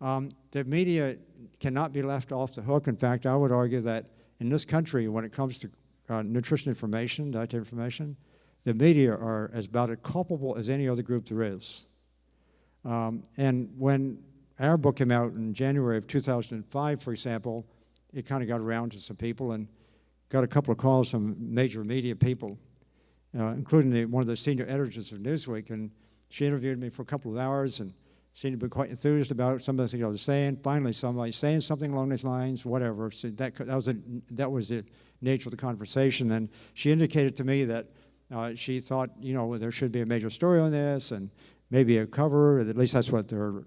The media cannot be left off the hook. In fact, I would argue that in this country, when it comes to nutrition information, dietary information, the media are as about as culpable as any other group there is. And when our book came out in January of 2005, for example, it kind of got around to some people and got a couple of calls from major media people, including one of the senior editors of Newsweek, and she interviewed me for a couple of hours and seemed to be quite enthused about some of the things I was saying. Finally, somebody saying something along these lines, whatever. So that was the nature of the conversation, and she indicated to me that she thought, there should be a major story on this and maybe a cover. At least that's what her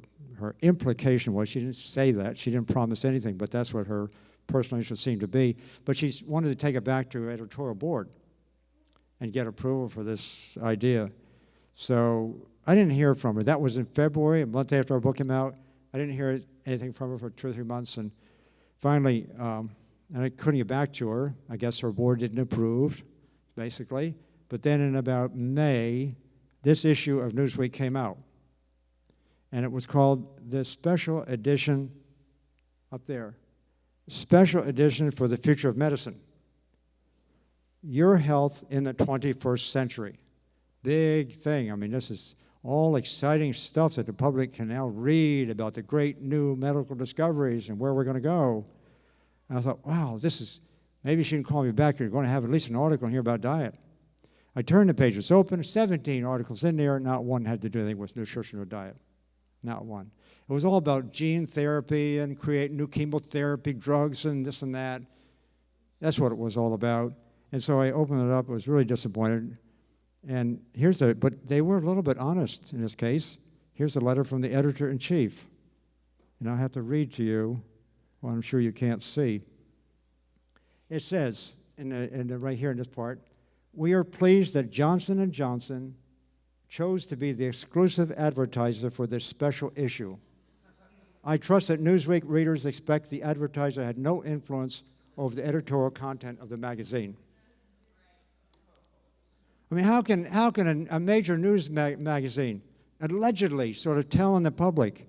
implication was. She didn't say that. She didn't promise anything, but that's what her personal interest seemed to be. But she wanted to take it back to editorial board and get approval for this idea. So I didn't hear from her. That was in February, a month after our book came out. I didn't hear anything from her for 2 or 3 months. And finally, and I couldn't get back to her. I guess her board didn't approve, basically. But then in about May, this issue of Newsweek came out. And it was called the Special Edition, up there, Special Edition for the Future of Medicine. Your Health in the 21st Century. Big thing. I mean, this is all exciting stuff that the public can now read about the great new medical discoveries and where we're going to go. And I thought, wow, maybe she can call me back. You're going to have at least an article in here about diet. I turned the page. It's open. 17 articles in there. Not one had to do anything with nutrition or diet. Not one. It was all about gene therapy and create new chemotherapy drugs and this and that. That's what it was all about. And so I opened it up. I was really disappointed. And but they were a little bit honest in this case. Here's a letter from the editor-in-chief. And I'll have to read to you what I'm sure you can't see. It says, right here in this part, we are pleased that Johnson & Johnson chose to be the exclusive advertiser for this special issue. I trust that Newsweek readers expect the advertiser had no influence over the editorial content of the magazine. I mean, how can a major news magazine allegedly sort of telling the public,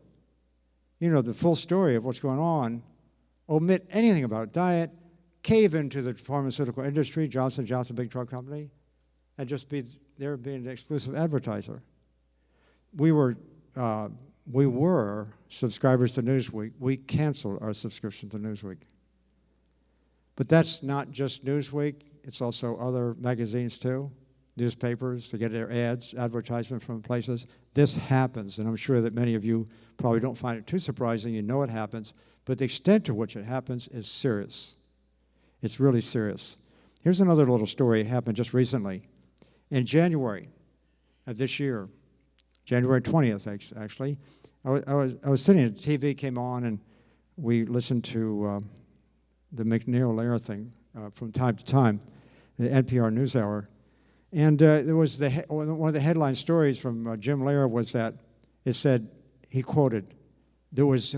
the full story of what's going on, omit anything about diet, cave into the pharmaceutical industry, Johnson & Johnson, big drug company, and just be there being an exclusive advertiser? We were subscribers to Newsweek. We canceled our subscription to Newsweek. But that's not just Newsweek. It's also other magazines too, newspapers to get their ads, advertisement from places. This happens, and I'm sure that many of you probably don't find it too surprising. You know it happens, but the extent to which it happens is serious. It's really serious. Here's another little story. It happened just recently. In January of this year, January 20th, actually, I was sitting, the TV came on, and we listened to the McNeil Lehrer thing from time to time, the NPR NewsHour. And there was one of the headline stories from Jim Lehrer was that it said, he quoted, there was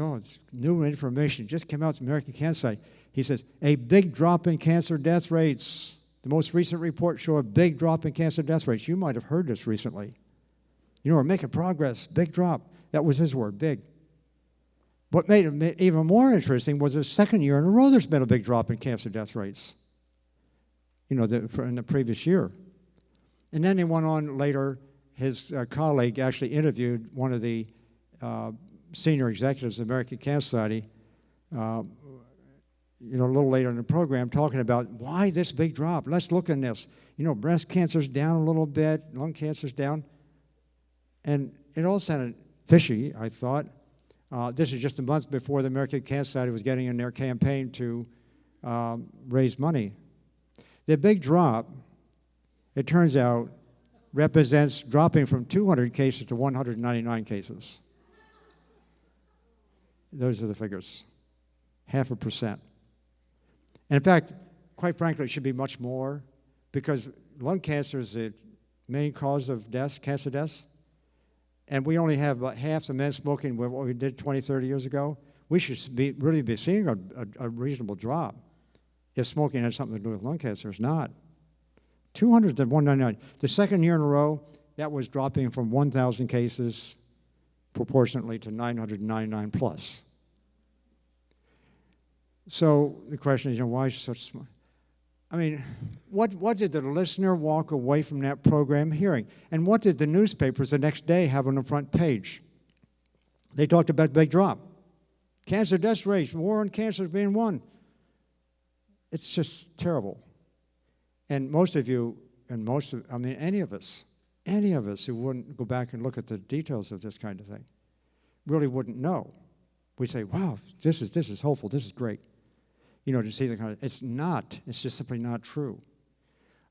new information just came out from American Cancer Society. He says, a big drop in cancer death rates. The most recent reports show a big drop in cancer death rates. You might have heard this recently. We're making progress, big drop. That was his word, big. What made it even more interesting was the second year in a row there's been a big drop in cancer death rates, in the previous year. And then he went on later, his colleague actually interviewed one of the senior executives of the American Cancer Society, a little later in the program, talking about why this big drop. Let's look at this. Breast cancer's down a little bit, lung cancer's down. And it all sounded fishy, I thought. This is just a month before the American Cancer Society was getting in their campaign to raise money. The big drop, it turns out, represents dropping from 200 cases to 199 cases. Those are the figures, 0.5%. And in fact, quite frankly, it should be much more, because lung cancer is the main cause of deaths, cancer deaths, and we only have about half the men smoking what we did 20, 30 years ago. We should really be seeing a reasonable drop if smoking has something to do with lung cancer. It's not. 200 to 199. The second year in a row, that was dropping from 1,000 cases proportionately to 999 plus. So the question is, why such small? I mean, what did the listener walk away from that program hearing? And what did the newspapers the next day have on the front page? They talked about the big drop. Cancer death rates, war on cancer is being won. It's just terrible. And most of you, and any of us who wouldn't go back and look at the details of this kind of thing, really wouldn't know. We say, wow, this is hopeful, this is great. To see the kind of, it's not, it's just simply not true.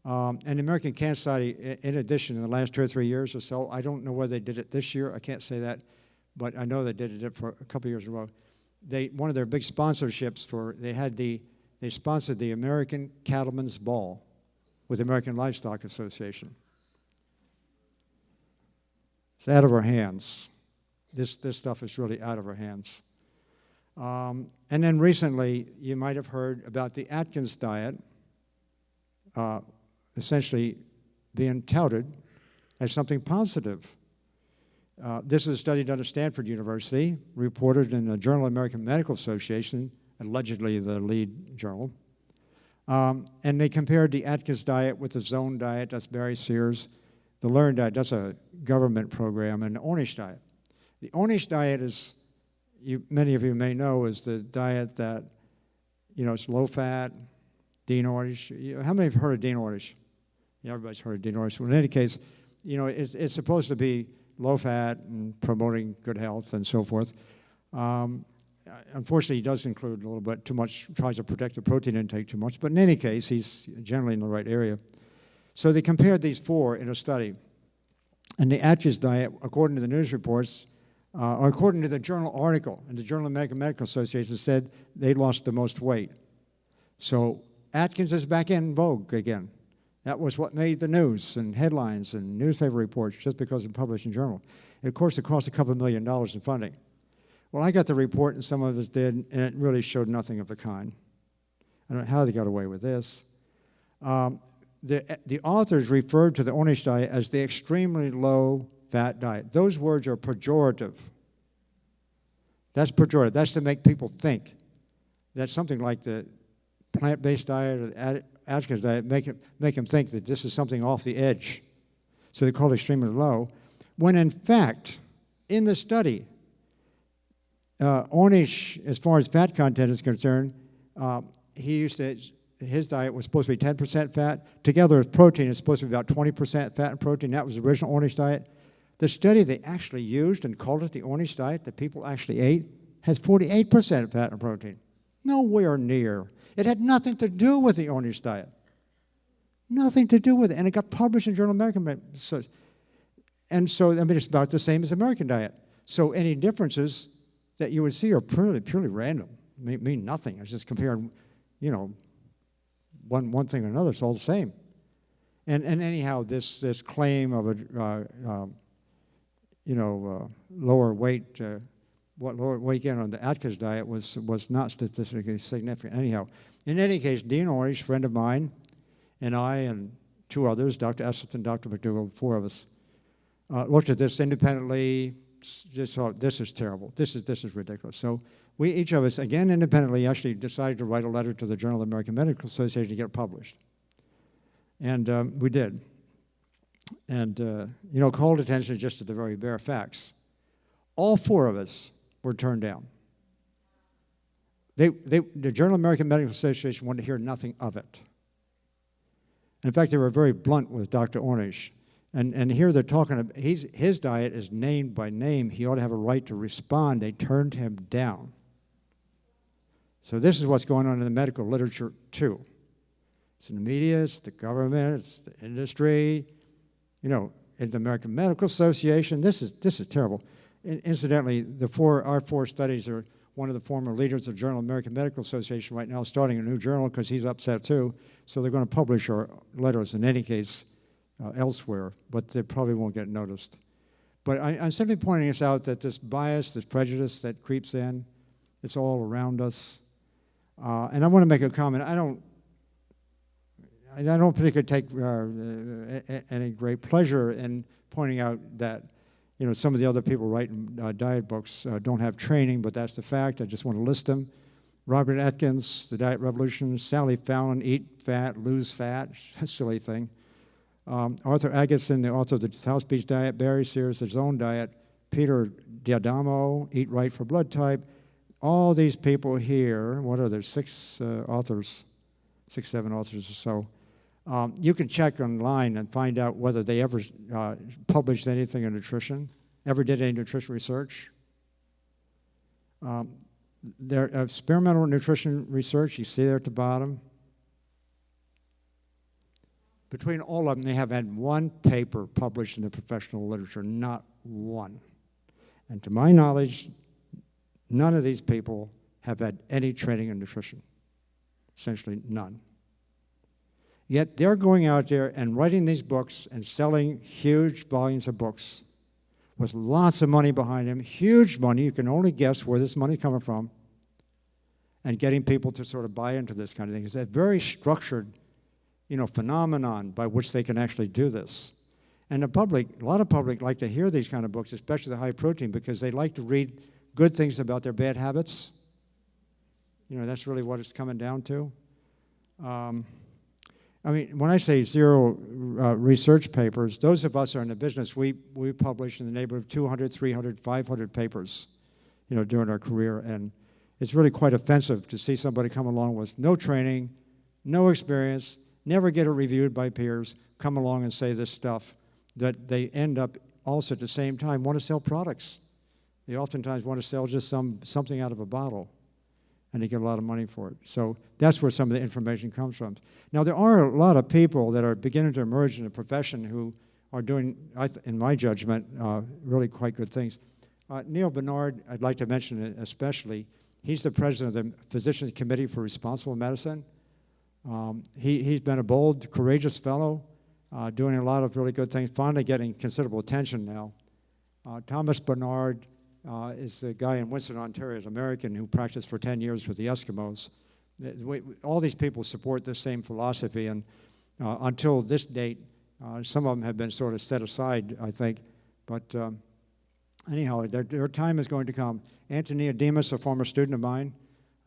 And the American Cancer Society, in addition, in the last 2 or 3 years or so, I don't know whether they did it this year, I can't say that, but I know they did it for a couple of years in a row. One of their big sponsorships they sponsored the American Cattlemen's Ball with the American Livestock Association. It's out of our hands. This stuff is really out of our hands. And then recently, you might have heard about the Atkins diet essentially being touted as something positive. This is a study done at Stanford University, reported in the Journal of the American Medical Association, allegedly the lead journal. And they compared the Atkins diet with the Zone diet, that's Barry Sears, the Learn diet, that's a government program, and the Ornish diet. The Ornish diet is, many of you may know, is the diet that, it's low fat, Dean Ornish. How many have heard of Dean Ornish? Yeah, everybody's heard of Dean Ornish. Well, in any case, it's supposed to be low fat and promoting good health and so forth. Unfortunately, he does include a little bit too much, tries to protect the protein intake too much, but in any case, he's generally in the right area. So they compared these four in a study. And the Atkins diet, according to the news reports, or according to the journal article, in the Journal of the American Medical Association, said they lost the most weight. So Atkins is back in vogue again. That was what made the news and headlines and newspaper reports just because it published in journal. And of course, it cost a couple $1 million in funding. Well, I got the report, and some of us did, and it really showed nothing of the kind. I don't know how they got away with this. The authors referred to the Ornish diet as the extremely low-fat diet. Those words are pejorative. That's pejorative. That's to make people think that something like the plant-based diet or the Atkins diet make them think that this is something off the edge. So they call it extremely low. When in fact, in the study, Ornish, as far as fat content is concerned, his diet was supposed to be 10% fat. Together with protein, it's supposed to be about 20% fat and protein. That was the original Ornish diet. The study they actually used and called it the Ornish diet that people actually ate has 48% fat and protein. Nowhere near. It had nothing to do with the Ornish diet. Nothing to do with it. And it got published in Journal of American Medical. And so, it's about the same as American diet. So any differences that you would see are purely random, mean nothing. It's just comparing, one thing or another. It's all the same. And anyhow, this claim of lower weight, lower weight gain on the Atkins diet was not statistically significant. Anyhow, in any case, Dean Ornish, friend of mine, and I and two others, Dr. Esselstyn, Dr. McDougall, four of us, looked at this independently. Just thought, this is terrible. This is ridiculous. So we, each of us, again independently, actually decided to write a letter to the Journal of the American Medical Association to get it published. And we did. And, called attention just to the very bare facts. All four of us were turned down. The Journal of the American Medical Association wanted to hear nothing of it. In fact, they were very blunt with Dr. Ornish. And here they're talking about, his diet is named by name. He ought to have a right to respond. They turned him down. So this is what's going on in the medical literature, too. It's in the media, it's the government, it's the industry. in the American Medical Association. This is terrible. Incidentally, our four studies are one of the former leaders of the Journal of American Medical Association right now starting a new journal because he's upset too. So they're going to publish our letters in any case elsewhere, but they probably won't get noticed. But I'm simply pointing this out that this bias, this prejudice that creeps in, it's all around us. And I want to make a comment. I don't particularly take any great pleasure in pointing out that some of the other people writing diet books don't have training, but that's the fact. I just want to list them. Robert Atkins, The Diet Revolution. Sally Fallon, Eat Fat, Lose Fat. Silly thing. Arthur Agassiz, the author of the South Beach Diet. Barry Sears, His Own Diet. Peter D'Adamo, Eat Right for Blood Type. All these people here, what are there, 7 authors or so. You can check online and find out whether they ever published anything in nutrition, ever did any nutrition research. Their experimental nutrition research, you see there at the bottom. Between all of them, they have had one paper published in the professional literature, not one. And to my knowledge, none of these people have had any training in nutrition, essentially none. Yet they're going out there and writing these books and selling huge volumes of books with lots of money behind them, huge money. You can only guess where this money is coming from, and getting people to sort of buy into this kind of thing. It's a very structured, phenomenon by which they can actually do this. And the public, a lot of public like to hear these kind of books, especially the high protein, because they like to read good things about their bad habits. That's really what it's coming down to. When I say 0 research papers, those of us who are in the business, we publish in the neighborhood of 200, 300, 500 papers, during our career. And it's really quite offensive to see somebody come along with no training, no experience, never get it reviewed by peers, come along and say this stuff that they end up also at the same time want to sell products. They oftentimes want to sell just something out of a bottle, and they get a lot of money for it. So that's where some of the information comes from. Now, there are a lot of people that are beginning to emerge in the profession who are doing, in my judgment, really quite good things. Neil Bernard, I'd like to mention especially. He's the president of the Physicians Committee for Responsible Medicine. He's been a bold, courageous fellow, doing a lot of really good things, finally getting considerable attention now. Thomas Bernard is the guy in Winston, Ontario, an American who practiced for 10 years with the Eskimos. All these people support this same philosophy, and until this date, some of them have been sort of set aside, I think. But anyhow, their time is going to come. Antonia Demas, a former student of mine,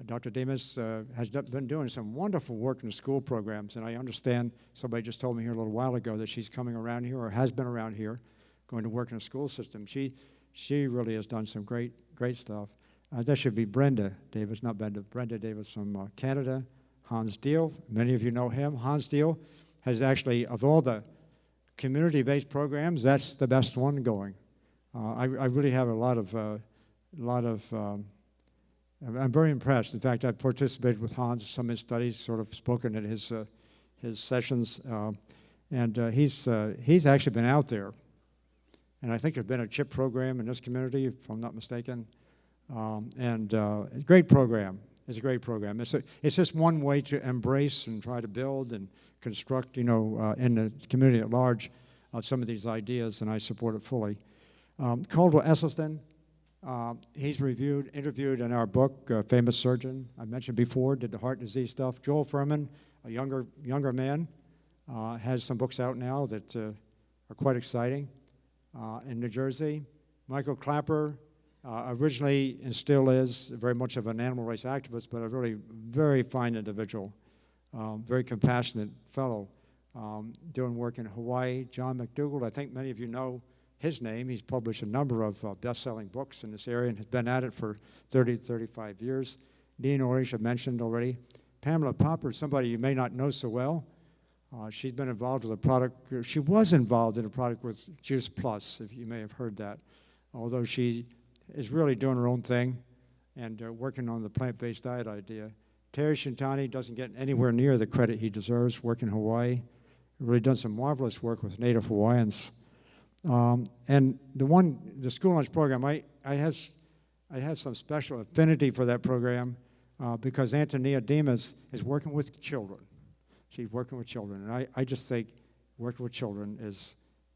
Dr. Demas has been doing some wonderful work in the school programs, and I understand somebody just told me here a little while ago that she's coming around here or has been around here going to work in the school system. She really has done some great stuff. That should be Brenda Davis, not Brenda Davis from Canada. Hans Deal, many of you know him. Hans Deal has actually, of all the community-based programs, that's the best one going. I really have a lot of I'm very impressed. In fact, I've participated with Hans in some of his studies, sort of spoken at his sessions, and he's actually been out there. And I think there's been a CHIP program in this community, if I'm not mistaken, and a great program. It's a great program. It's just one way to embrace and try to build and construct, in the community at large, some of these ideas, and I support it fully. Caldwell Esselstyn. He's interviewed in our book, Famous Surgeon, I mentioned before, did the heart disease stuff. Joel Furman, a younger man, has some books out now that are quite exciting in New Jersey. Michael Clapper, originally and still is very much of an animal rights activist, but a really very fine individual, very compassionate fellow, doing work in Hawaii. John McDougall, I think many of you know his name. He's published a number of best-selling books in this area and has been at it for 30 to 35 years. Dean Ornish, I mentioned already. Pamela Popper, somebody you may not know so well. She's been involved with a product. She was involved in a product with Juice Plus, if you may have heard that, although she is really doing her own thing and working on the plant-based diet idea. Terry Shintani doesn't get anywhere near the credit he deserves, working in Hawaii. really done some marvelous work with Native Hawaiians. And the school lunch program, I have some special affinity for that program because Antonia Demas is working with children. She's working with children, and I just think working with children is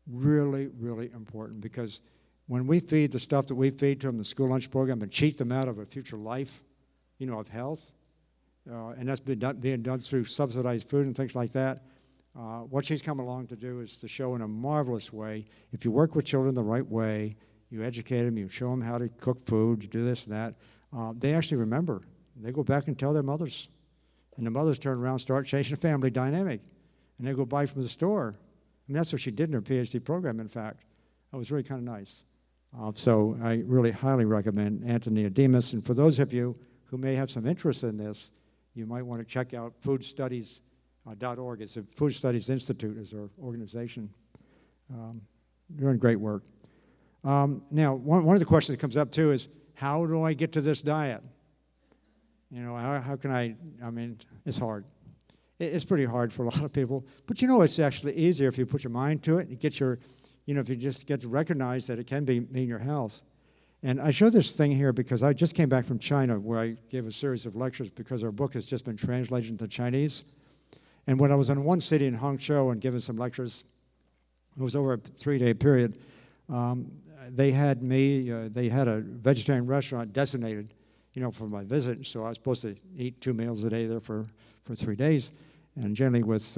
really, really important because when we feed the stuff that we feed to them in the school lunch program and cheat them out of a future life, of health, and that's being done through subsidized food and things like that, what she's come along to do is to show in a marvelous way, if you work with children the right way, you educate them, you show them how to cook food, you do this and that, they actually remember. They go back and tell their mothers. And the mothers turn around and start changing the family dynamic. And they go buy from the store. I mean, that's what she did in her PhD program, in fact. That was really kind of nice. So I really highly recommend Antonia Demas. And for those of you who may have some interest in this, you might want to check out foodstudies.org. It's a Food Studies Institute is our organization. Doing great work. Now, one of the questions that comes up, too, is how do I get to this diet? How can I mean, it's hard. It's pretty hard for a lot of people. But it's actually easier if you put your mind to it. You get if you just get to recognize that it can mean your health. And I show this thing here because I just came back from China where I gave a series of lectures because our book has just been translated into Chinese. And when I was in one city in Hangzhou and giving some lectures, it was over a 3-day period, they had a vegetarian restaurant designated for my visit. So I was supposed to eat 2 meals a day there for 3 days, and generally with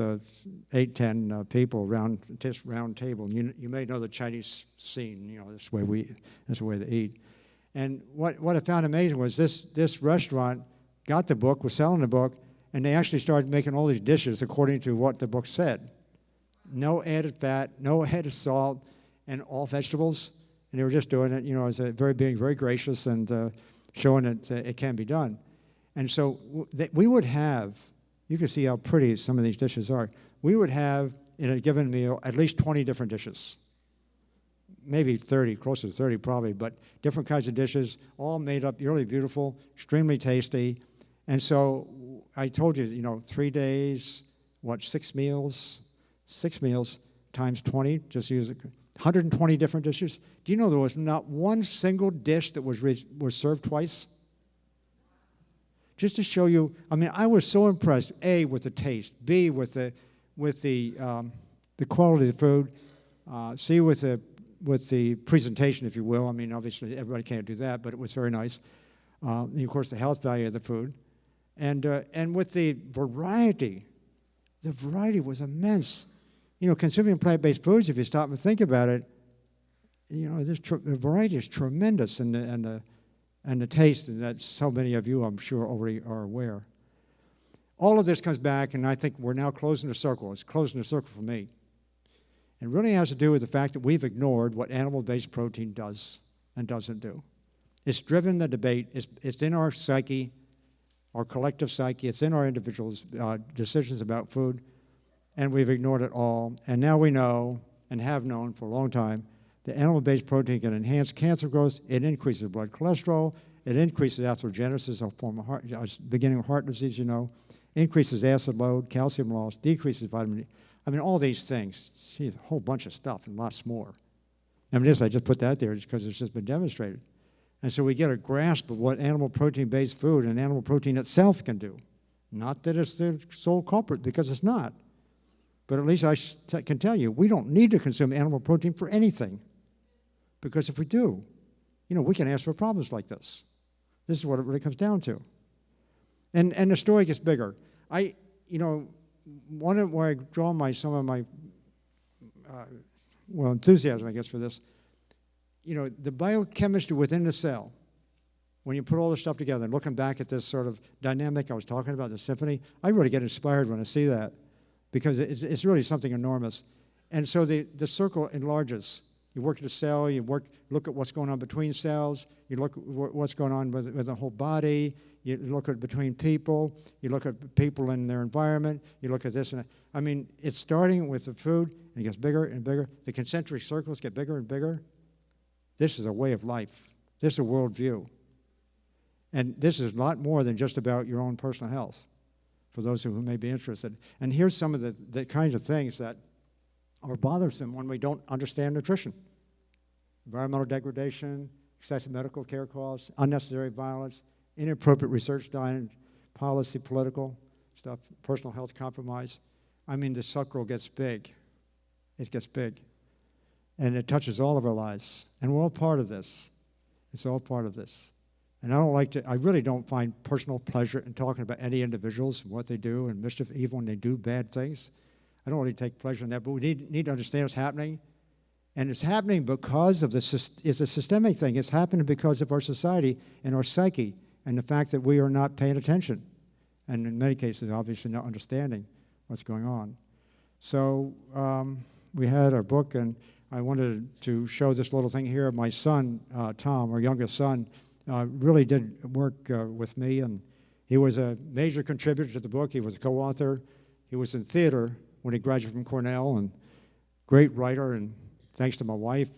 8, 10 people round table. You may know the Chinese scene. That's the way they eat. And what I found amazing was this restaurant got the book, was selling the book, and they actually started making all these dishes according to what the book said. No added fat, no added salt, and all vegetables. And they were just doing it, as being very gracious and showing that it can be done. And so we would have, you can see how pretty some of these dishes are. We would have, in a given meal, at least 20 different dishes. Maybe 30, closer to 30 probably, but different kinds of dishes, all made up really beautiful, extremely tasty. And so I told you, 3 days, 6 meals? 6 meals times 20, just use it. 120 different dishes. Do you know there was not one single dish that was served twice? Just to show you, I was so impressed, A, with the taste, B, with the quality of the food, C, with the presentation, if you will. Obviously everybody can't do that, but it was very nice. And of course, the health value of the food, and with the variety was immense. Consuming plant-based foods, if you stop and think about it, the variety is tremendous, and the taste that so many of you, I'm sure, already are aware. All of this comes back, and I think we're now closing the circle. It's closing the circle for me. It really has to do with the fact that we've ignored what animal-based protein does and doesn't do. It's driven the debate. It's in our psyche, our collective psyche. It's in our individuals' decisions about food. And we've ignored it all. And now we know, and have known for a long time, that animal-based protein can enhance cancer growth. It increases blood cholesterol. It increases atherogenesis, a form of beginning of heart disease, increases acid load, calcium loss, decreases vitamin D. All these things. See, a whole bunch of stuff and lots more. I just put that there just because it's just been demonstrated. And so we get a grasp of what animal protein-based food and animal protein itself can do. Not that it's the sole culprit, because it's not. But at least I can tell you, we don't need to consume animal protein for anything. Because if we do, we can ask for problems like this. This is what it really comes down to. And the story gets bigger. Where I draw some of my enthusiasm, I guess, for this, the biochemistry within the cell, when you put all this stuff together, and looking back at this sort of dynamic I was talking about, the symphony, I really get inspired when I see that. Because it's really something enormous. And so the circle enlarges. You work at the cell, look at what's going on between cells, you look at what's going on with the whole body, you look at between people, you look at people in their environment, you look at this and that. It's starting with the food, and it gets bigger and bigger. The concentric circles get bigger and bigger. This is a way of life. This is a worldview. And this is a lot more than just about your own personal health, for those who may be interested. And here's some of the kinds of things that are bothersome when we don't understand nutrition. Environmental degradation, excessive medical care costs, unnecessary violence, inappropriate research done, policy, political stuff, personal health compromise. I mean, the sucker gets big. It gets big. And it touches all of our lives. And we're all part of this. It's all part of this. And I really don't find personal pleasure in talking about any individuals and what they do and mischief, evil when they do bad things. I don't really take pleasure in that, but we need to understand what's happening. And it's happening because of it's a systemic thing. It's happening because of our society and our psyche and the fact that we are not paying attention. And in many cases, obviously not understanding what's going on. So we had our book, and I wanted to show this little thing here. My son, Tom, our youngest son, really did work with me, and he was a major contributor to the book. He was a co-author. He was in theater when he graduated from Cornell, and great writer. And thanks to my wife,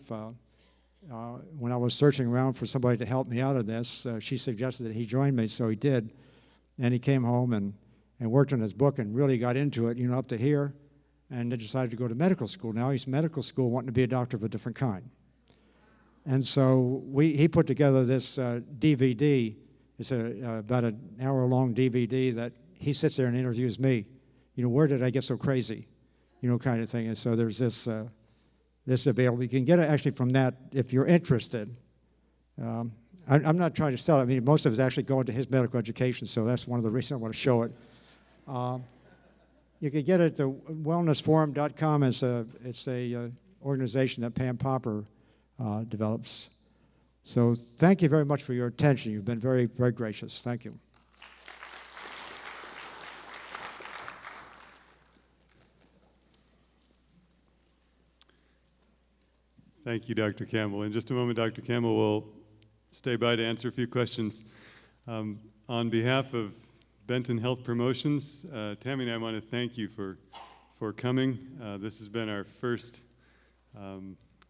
when I was searching around for somebody to help me out of this, she suggested that he join me, so he did. And he came home and worked on his book and really got into it, up to here, and then decided to go to medical school. Now he's in medical school wanting to be a doctor of a different kind. And so he put together this DVD. It's about an hour-long DVD that he sits there and interviews me. Where did I get so crazy? Kind of thing. And so there's this available. You can get it actually from that if you're interested. I'm not trying to sell it. I mean, most of it's actually going to his medical education, so that's one of the reasons I want to show it. You can get it at wellnessforum.com. It's a organization that Pam Popper develops. So thank you very much for your attention. You've been very, very gracious. Thank you. Thank you, Dr. Campbell. In just a moment, Dr. Campbell will stay by to answer a few questions. On behalf of Benton Health Promotions, Tammy and I want to thank you for coming. This has been our first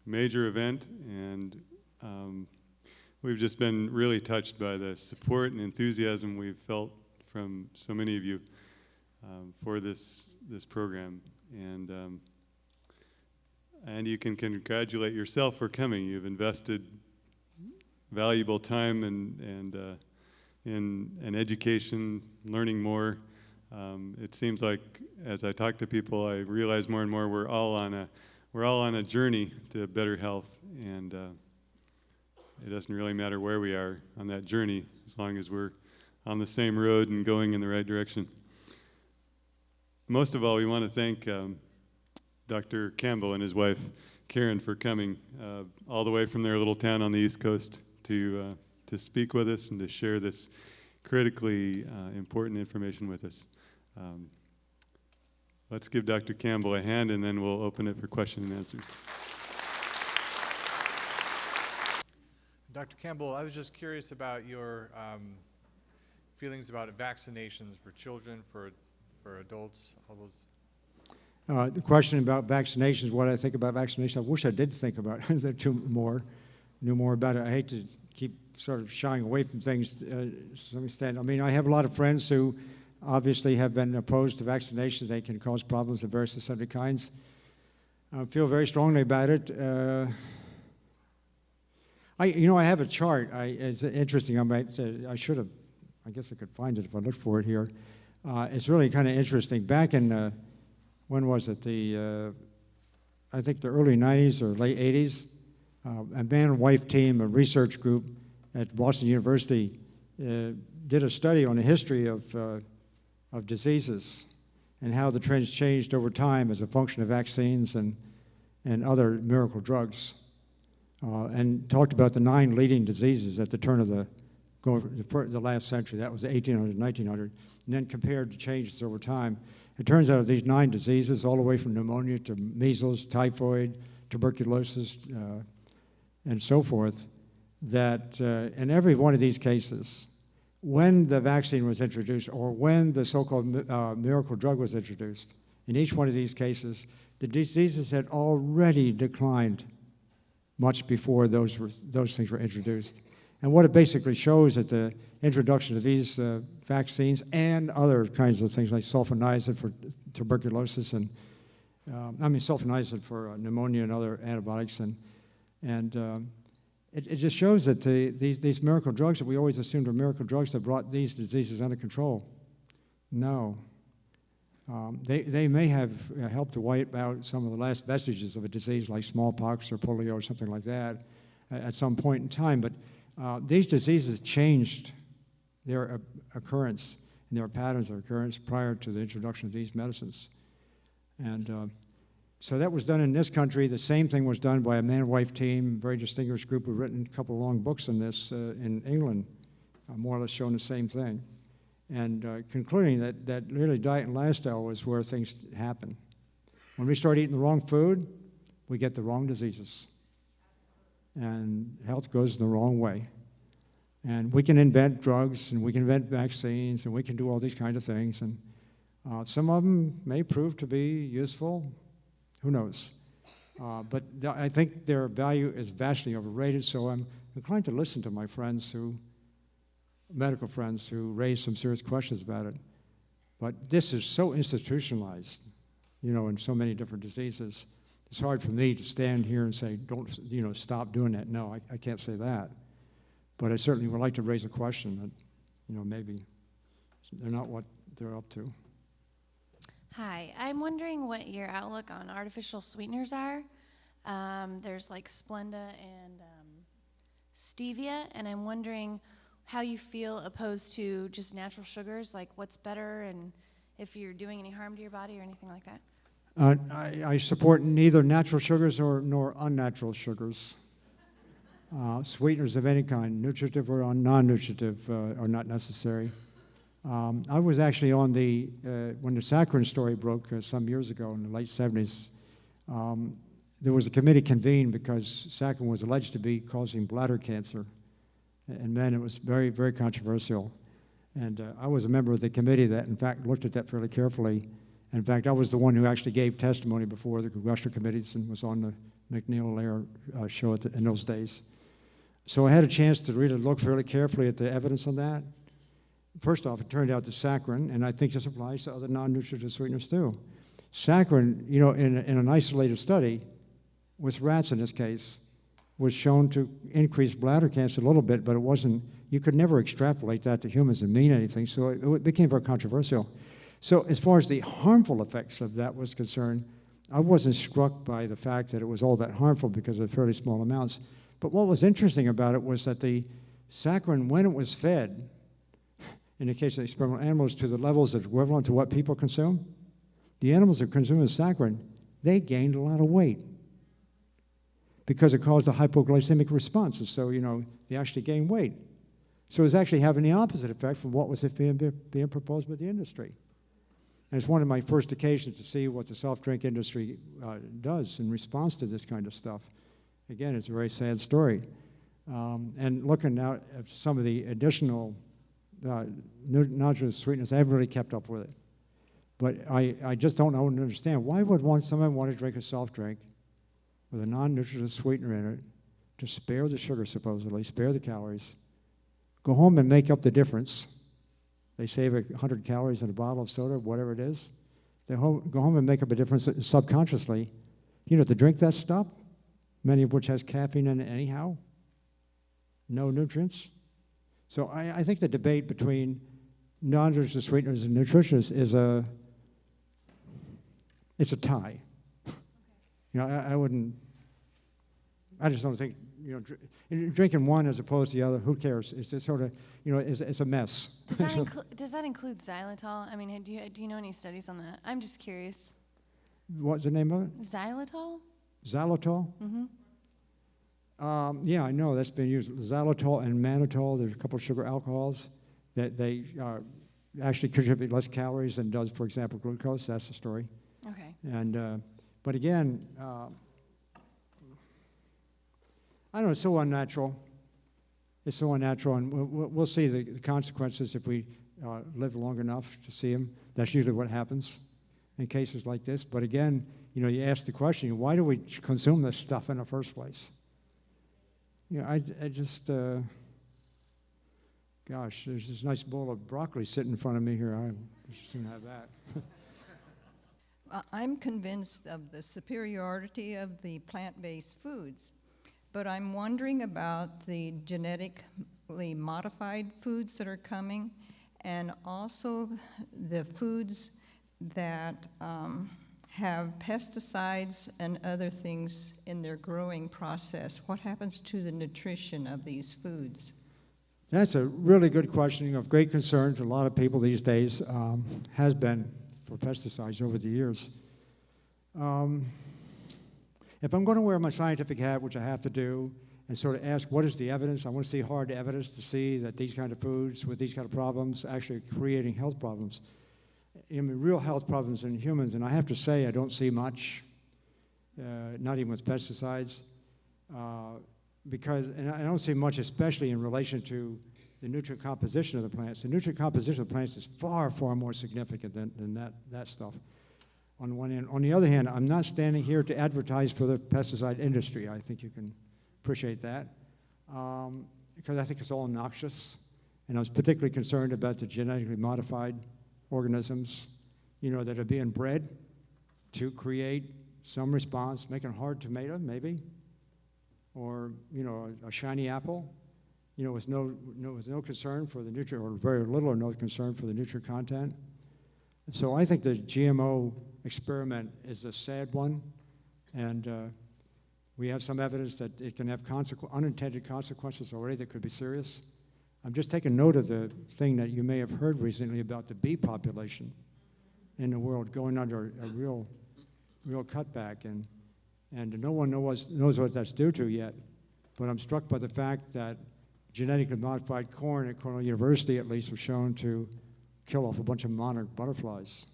major event, and we've just been really touched by the support and enthusiasm we've felt from so many of you for this program. And you can congratulate yourself for coming. You've invested valuable time and in education, learning more. It seems like as I talk to people, I realize more and more we're all on a journey to better health, and it doesn't really matter where we are on that journey as long as we're on the same road and going in the right direction. Most of all, we want to thank Dr. Campbell and his wife Karen for coming all the way from their little town on the East Coast to speak with us and to share this critically important information with us. Let's give Dr. Campbell a hand, and then we'll open it for question and answers. Dr. Campbell, I was just curious about your feelings about vaccinations for children, for adults, all those. The question about vaccinations, what I think about vaccinations, I wish I did think about it knew more about it. I hate to keep sort of shying away from things to some extent. I mean, I have a lot of friends who obviously have been opposed to vaccinations. They can cause problems of various systemic kinds. I feel very strongly about it. I have a chart. It's interesting. I should have. I guess I could find it if I looked for it here. It's really kind of interesting. Back in when was it? I think the early 90s or late 80s. A man and wife team, a research group at Boston University, did a study on the history of diseases and how the trends changed over time as a function of vaccines and other miracle drugs, and talked about the 9 leading diseases at the turn of the last century. That was 1800, 1900, and then compared the changes over time. It turns out these 9 diseases, all the way from pneumonia to measles, typhoid, tuberculosis, and so forth, that in every one of these cases, when the vaccine was introduced or when the so-called miracle drug was introduced, in each one of these cases, the diseases had already declined much before those things were introduced. And what it basically shows is that the introduction of these vaccines and other kinds of things like sulfoniazid for tuberculosis and sulfonisin for pneumonia and other antibiotics, and it just shows that these miracle drugs that we always assumed were miracle drugs that brought these diseases under control. No. They may have helped to wipe out some of the last vestiges of a disease like smallpox or polio or something like that at some point in time, but these diseases changed their occurrence and their patterns of occurrence prior to the introduction of these medicines. And so that was done in this country. The same thing was done by a man-wife team, very distinguished group who've written a couple of long books on this in England, more or less showing the same thing. And concluding that really diet and lifestyle was where things happen. When we start eating the wrong food, we get the wrong diseases. And health goes the wrong way. And we can invent drugs, and we can invent vaccines, and we can do all these kind of things. And some of them may prove to be useful. Who knows? But I think their value is vastly overrated, so I'm inclined to listen to my friends medical friends who raise some serious questions about it. But this is so institutionalized, in so many different diseases. It's hard for me to stand here and say, don't, stop doing that. No, I can't say that. But I certainly would like to raise a question that, maybe they're not what they're up to. Hi, I'm wondering what your outlook on artificial sweeteners are. There's like Splenda and stevia, and I'm wondering how you feel opposed to just natural sugars, like what's better and if you're doing any harm to your body or anything like that. I support neither natural sugars nor unnatural sugars. Sweeteners of any kind, nutritive or non-nutritive, are not necessary. I was actually on when the saccharin story broke some years ago in the late 70s, there was a committee convened because saccharin was alleged to be causing bladder cancer. And then it was very, very controversial. And I was a member of the committee that, in fact, looked at that fairly carefully. And in fact, I was the one who actually gave testimony before the congressional committees and was on the McNeil-Lehrer show in those days. So I had a chance to really look fairly carefully at the evidence on that. First off, it turned out that saccharin, and I think this applies to other non-nutritive sweeteners too. Saccharin, in an isolated study, with rats in this case, was shown to increase bladder cancer a little bit, but it wasn't, you could never extrapolate that to humans and mean anything, so it became very controversial. So as far as the harmful effects of that was concerned, I wasn't struck by the fact that it was all that harmful because of fairly small amounts. But what was interesting about it was that the saccharin, when it was fed, in the case of experimental animals, to the levels that's equivalent to what people consume, the animals that consume the saccharin, they gained a lot of weight because it caused a hypoglycemic response. And so, they actually gained weight. So it was actually having the opposite effect from what was being proposed by the industry. And it's one of my first occasions to see what the soft drink industry does in response to this kind of stuff. Again, it's a very sad story. And looking now at some of the additional non-nutritive sweeteners, I haven't really kept up with it. But I just don't know and understand. Why would someone want to drink a soft drink with a non-nutritive sweetener in it to spare the sugar, supposedly, spare the calories, go home and make up the difference? They save 100 calories in a bottle of soda, whatever it is. They go home and make up a difference subconsciously. To drink that stuff, many of which has caffeine in it anyhow, no nutrients. So I think the debate between non-nutritive sweeteners and nutritionists is it's a tie. I just don't think, drinking one as opposed to the other, who cares? It's just sort of, it's a mess. Does that include xylitol? I mean, do you know any studies on that? I'm just curious. What's the name of it? Xylitol? Xylitol? Mm-hmm. Yeah, I know that's been used. Xylitol and mannitol, there's a couple of sugar alcohols that they actually contribute less calories than does, for example, glucose. That's the story. Okay. And, but again, I don't know, it's so unnatural. It's so unnatural, and we'll see the consequences if we live long enough to see them. That's usually what happens in cases like this. But again, you ask the question, why do we consume this stuff in the first place? I just, gosh, there's this nice bowl of broccoli sitting in front of me here. I should soon have that. I'm convinced of the superiority of the plant-based foods, but I'm wondering about the genetically modified foods that are coming, and also the foods that have pesticides and other things in their growing process. What happens to the nutrition of these foods? That's a really good question of great concern to a lot of people these days, has been for pesticides over the years. If I'm going to wear my scientific hat, which I have to do, and sort of ask what is the evidence, I want to see hard evidence to see that these kind of foods with these kind of problems actually are creating health problems. I mean, real health problems in humans, and I have to say I don't see much, not even with pesticides. And I don't see much, especially in relation to the nutrient composition of the plants. The nutrient composition of the plants is far, far more significant than that stuff. On the one hand. On the other hand, I'm not standing here to advertise for the pesticide industry. I think you can appreciate that, because I think it's all noxious. And I was particularly concerned about the genetically modified organisms, that are being bred to create some response, make a hard tomato, maybe, or a shiny apple, with no concern for the nutrient, or very little or no concern for the nutrient content. And so I think the GMO experiment is a sad one, and we have some evidence that it can have unintended consequences already that could be serious. I'm just taking note of the thing that you may have heard recently about the bee population in the world going under a real cutback, and no one knows what that's due to yet. But I'm struck by the fact that genetically modified corn at Cornell University, at least, was shown to kill off a bunch of monarch butterflies,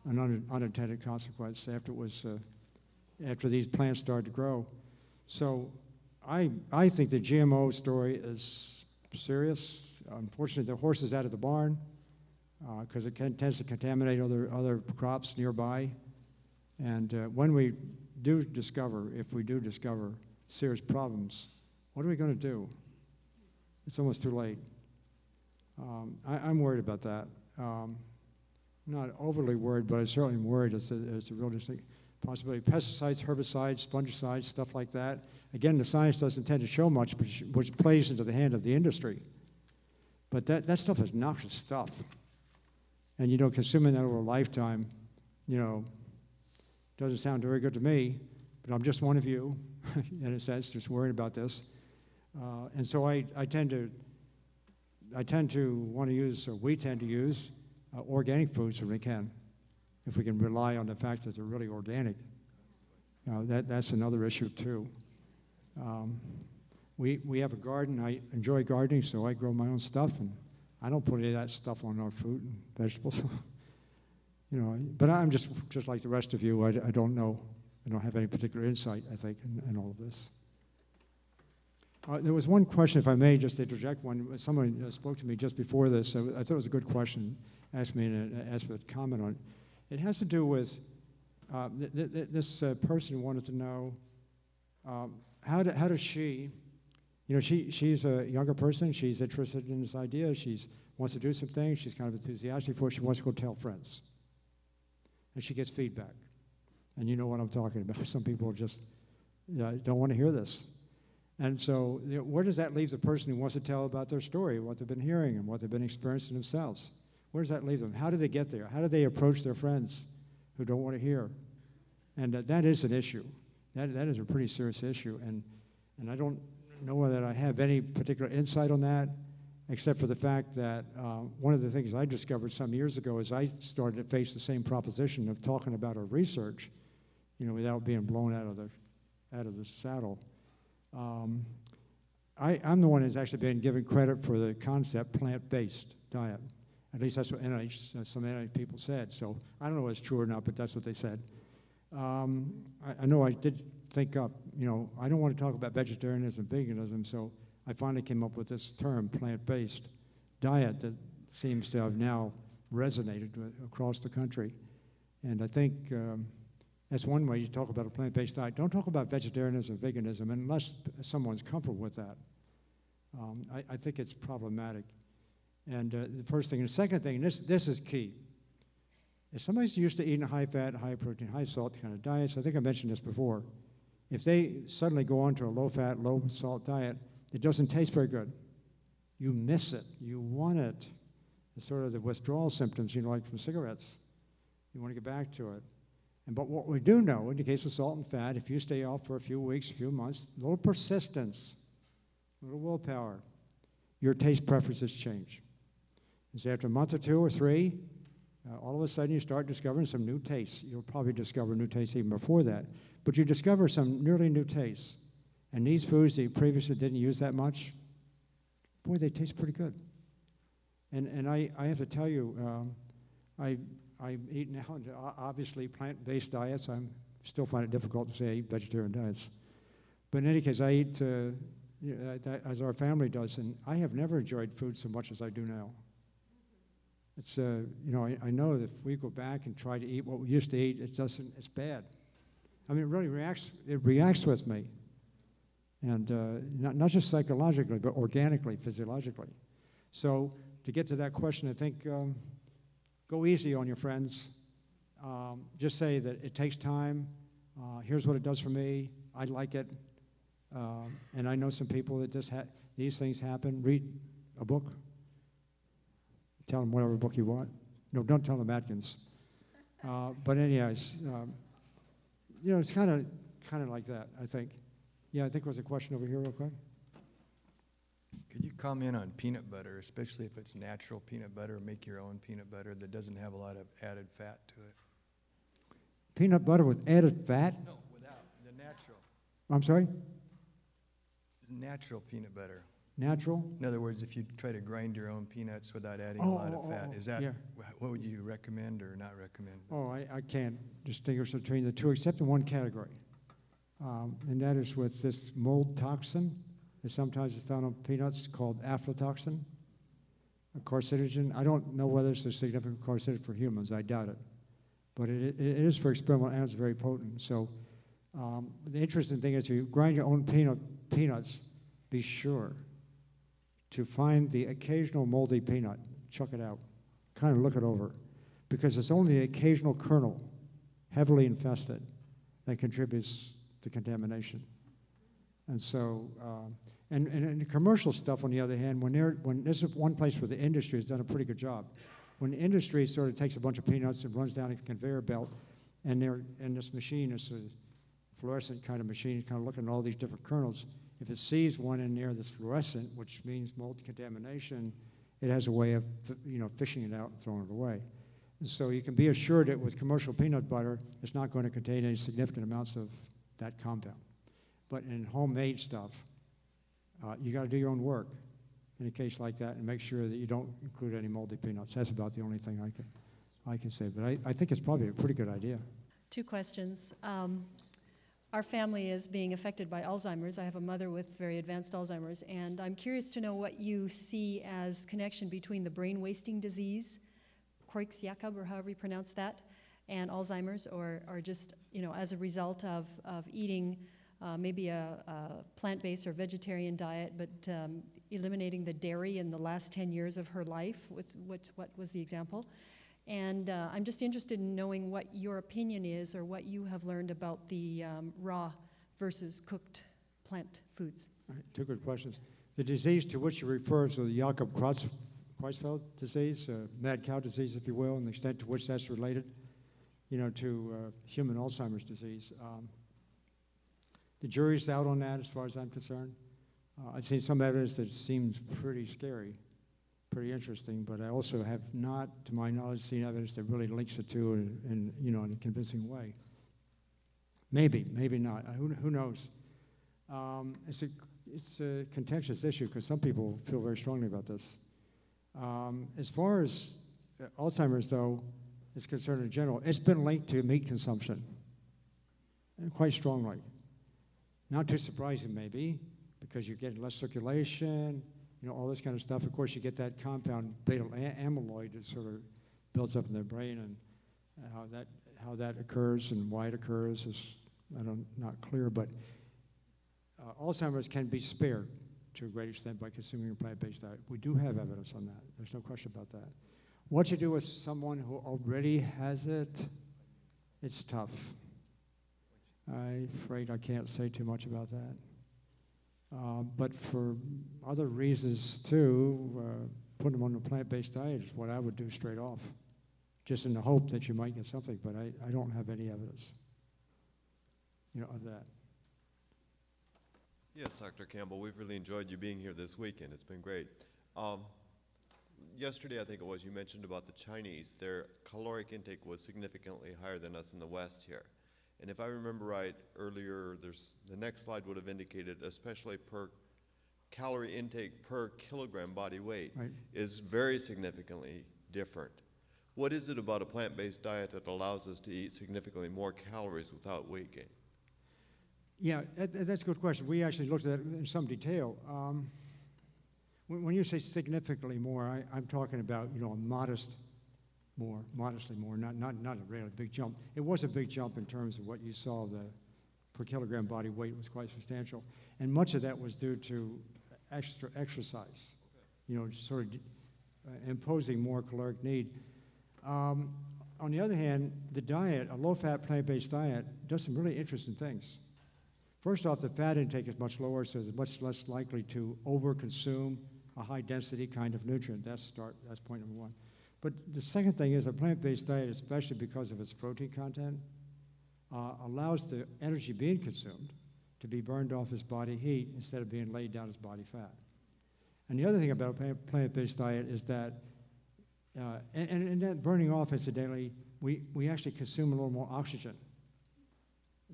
an unintended consequence after these plants started to grow. So I think the GMO story is serious. Unfortunately, the horse is out of the barn because it tends to contaminate other crops nearby. And when we do discover, if we do discover serious problems, what are we going to do? It's almost too late. I'm worried about that. Not overly worried, but I certainly am worried it's a real distinct possibility. Pesticides, herbicides, fungicides, stuff like that. Again, the science doesn't tend to show much, which plays into the hand of the industry. But that stuff is noxious stuff. And, consuming that over a lifetime, doesn't sound very good to me, but I'm just one of you, in a sense, just worried about this. And so I tend to want to use, or we tend to use, organic foods when we can, if we can rely on the fact that they're really organic. That's another issue too. We have a garden. I enjoy gardening, so I grow my own stuff, and I don't put any of that stuff on our fruit and vegetables. But I'm just like the rest of you. I don't know. I don't have any particular insight, I think, in all of this. There was one question, if I may, just to interject one. Someone spoke to me just before this. I thought it was a good question. Asked me and asked for a comment on it. It has to do with this person wanted to know how does she, she's a younger person. She's interested in this idea. She wants to do some things. She's kind of enthusiastic for it. She wants to go tell friends. And she gets feedback. And you know what I'm talking about. Some people just don't want to hear this. And so where does that leave the person who wants to tell about their story, what they've been hearing and what they've been experiencing themselves? Where does that leave them? How do they get there? How do they approach their friends who don't want to hear? And that is an issue. That is a pretty serious issue. And I don't know whether I have any particular insight on that, except for the fact that one of the things I discovered some years ago is I started to face the same proposition of talking about our research, without being blown out of the saddle. I'm the one who's actually been given credit for the concept plant-based diet. At least that's what some NIH people said. So I don't know if it's true or not, but that's what they said. I know I did think up, I don't want to talk about vegetarianism, veganism, so I finally came up with this term, plant-based diet, that seems to have now resonated across the country. And I think that's one way you talk about a plant-based diet. Don't talk about vegetarianism, veganism, unless someone's comfortable with that. I think it's problematic. And the first thing. And the second thing, and this is key. If somebody's used to eating high-fat, high-protein, high-salt kind of diets, I think I mentioned this before, if they suddenly go on to a low-fat, low-salt diet, it doesn't taste very good. You miss it. You want it. It's sort of the withdrawal symptoms, like from cigarettes. You want to get back to it. But what we do know, in the case of salt and fat, if you stay off for a few weeks, a few months, a little persistence, a little willpower, your taste preferences change. And so after a month or 2 or 3, all of a sudden you start discovering some new tastes. You'll probably discover new tastes even before that. But you discover some nearly new tastes. And these foods that you previously didn't use that much, boy, they taste pretty good. And I have to tell you, I eat now, obviously, plant-based diets. I still find it difficult to say I eat vegetarian diets. But in any case, I eat as our family does, and I have never enjoyed food so much as I do now. It's, I know that if we go back and try to eat what we used to eat, it's bad. I mean, it really reacts with me. And not just psychologically, but organically, physiologically. So to get to that question, I think go easy on your friends. Just say that it takes time. Here's what it does for me. I like it. And I know some people that just these things happen. Read a book. Tell them whatever book you want. No, don't tell them Atkins. But anyways, it's kind of like that, I think. Yeah, I think there was a question over here real quick. Could you comment on peanut butter, especially if it's natural peanut butter, make your own peanut butter that doesn't have a lot of added fat to it? Peanut butter with added fat? No, without. The natural. I'm sorry? Natural peanut butter. Natural? In other words, if you try to grind your own peanuts without adding a lot of fat, is that, yeah. what would you recommend or not recommend? Oh, I can't distinguish between the two except in one category. And that is with this mold toxin that sometimes is found on peanuts called aflatoxin, a carcinogen. I don't know whether it's a significant carcinogen for humans. I doubt it. But it is for experimental animals very potent. So the interesting thing is if you grind your own peanuts, be sure to find the occasional moldy peanut. Chuck it out. Kind of look it over. Because it's only the occasional kernel, heavily infested, that contributes to contamination. And so, and the commercial stuff, on the other hand, when this is one place where the industry has done a pretty good job. When the industry sort of takes a bunch of peanuts and runs down a conveyor belt, and this machine is a fluorescent kind of machine, kind of looking at all these different kernels. If it sees one in there that's fluorescent, which means mold contamination, it has a way of fishing it out and throwing it away. And so you can be assured that with commercial peanut butter, it's not going to contain any significant amounts of that compound. But in homemade stuff, you got to do your own work in a case like that and make sure that you don't include any moldy peanuts. That's about the only thing I can say. But I think it's probably a pretty good idea. 2 questions. Our family is being affected by Alzheimer's. I have a mother with very advanced Alzheimer's, and I'm curious to know what you see as connection between the brain wasting disease, Creutzfeldt-Jakob, or however you pronounce that, and Alzheimer's, or just as a result of eating maybe a plant-based or vegetarian diet, but eliminating the dairy in the last 10 years of her life. What was the example? And I'm just interested in knowing what your opinion is or what you have learned about the raw versus cooked plant foods. All right, 2 good questions. The disease to which you refer is the Jakob-Creutzfeldt disease, mad cow disease, if you will, and the extent to which that's related, to human Alzheimer's disease. The jury's out on that as far as I'm concerned. I've seen some evidence that seems pretty scary, pretty interesting, but I also have not, to my knowledge, seen evidence that really links the two in a convincing way. Maybe not. Who knows? It's a contentious issue because some people feel very strongly about this. As far as Alzheimer's, though, is concerned in general, it's been linked to meat consumption, and quite strongly. Not too surprising, maybe, because you're getting less circulation, all this kind of stuff. Of course, you get that compound beta amyloid that sort of builds up in the brain, and how that occurs and why it occurs is not clear. But Alzheimer's can be spared to a great extent by consuming a plant-based diet. We do have evidence on that. There's no question about that. What you do with someone who already has it, it's tough. I'm afraid I can't say too much about that. But for other reasons too, put them on a plant-based diet is what I would do straight off, just in the hope that you might get something, but I don't have any evidence, of that. Yes, Dr. Campbell, we've really enjoyed you being here this weekend. It's been great. Yesterday, I think it was, you mentioned about the Chinese. Their caloric intake was significantly higher than us in the West here. And if I remember right, earlier, the next slide would have indicated, especially per calorie intake per kilogram body weight, Right. is very significantly different. What is it about a plant-based diet that allows us to eat significantly more calories without weight gain? Yeah, that's a good question. We actually looked at it in some detail. When you say significantly more, I'm talking about, a modestly more, not a really big jump. It was a big jump in terms of what you saw, the per kilogram body weight was quite substantial. And much of that was due to extra exercise, sort of imposing more caloric need. On the other hand, the diet, a low-fat plant-based diet, does some really interesting things. First off, the fat intake is much lower, so it's much less likely to over-consume a high-density kind of nutrient. That's point number one. But the second thing is a plant-based diet, especially because of its protein content, allows the energy being consumed to be burned off as body heat instead of being laid down as body fat. And the other thing about a plant-based diet is that, and that burning off, incidentally, we actually consume a little more oxygen.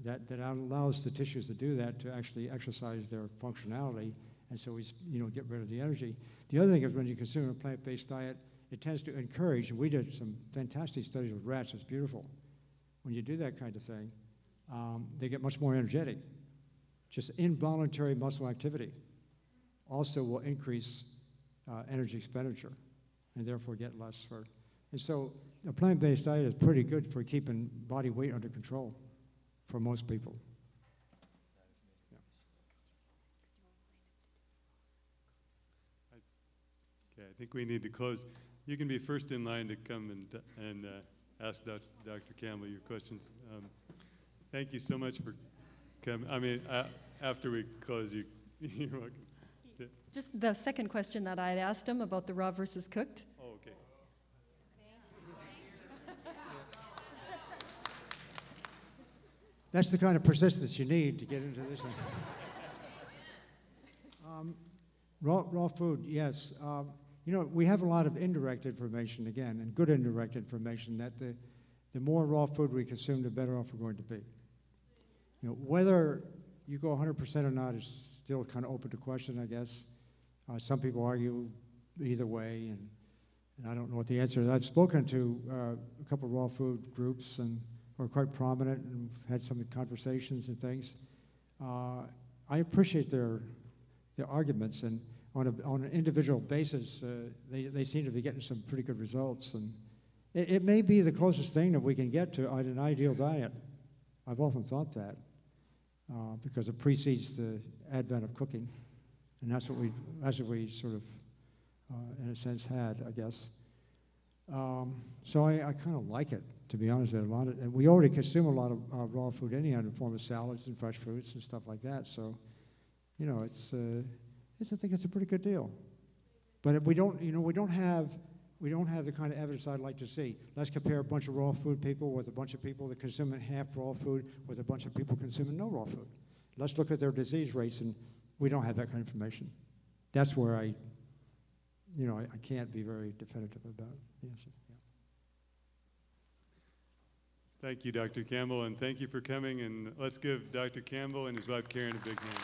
That allows the tissues to do that, to actually exercise their functionality, and so we get rid of the energy. The other thing is when you consume a plant-based diet, it tends to encourage, and we did some fantastic studies with rats, it's beautiful. When you do that kind of thing, they get much more energetic. Just involuntary muscle activity also will increase energy expenditure and therefore get less for. And so a plant-based diet is pretty good for keeping body weight under control for most people. Okay, I think we need to close. You can be first in line to come and ask Dr. Campbell your questions. Thank you so much for coming. I mean, after we close, you're welcome. Just the second question that I had asked him about the raw versus cooked. Oh, okay. That's the kind of persistence you need to get into this one. Raw food, yes. We have a lot of indirect information, again, and good indirect information that the more raw food we consume, the better off we're going to be. Whether you go 100% or not is still kind of open to question, I guess. Some people argue either way, and I don't know what the answer is. I've spoken to a couple of raw food groups and are quite prominent and had some conversations and things. I appreciate their arguments, and on an individual basis, they seem to be getting some pretty good results. And it may be the closest thing that we can get to an ideal diet. I've often thought that because it precedes the advent of cooking, and that's what we sort of, in a sense, had, I guess. So I kind of like it, to be honest with you. And we already consume a lot of raw food anyhow in the form of salads and fresh fruits and stuff like that. So, I think it's a pretty good deal. But we don't have the kind of evidence I'd like to see. Let's compare a bunch of raw food people with a bunch of people that consume half raw food with a bunch of people consuming no raw food. Let's look at their disease rates, and we don't have that kind of information. That's where I can't be very definitive about the answer. Yeah. Thank you, Dr. Campbell, and thank you for coming. And let's give Dr. Campbell and his wife Karen a big hand.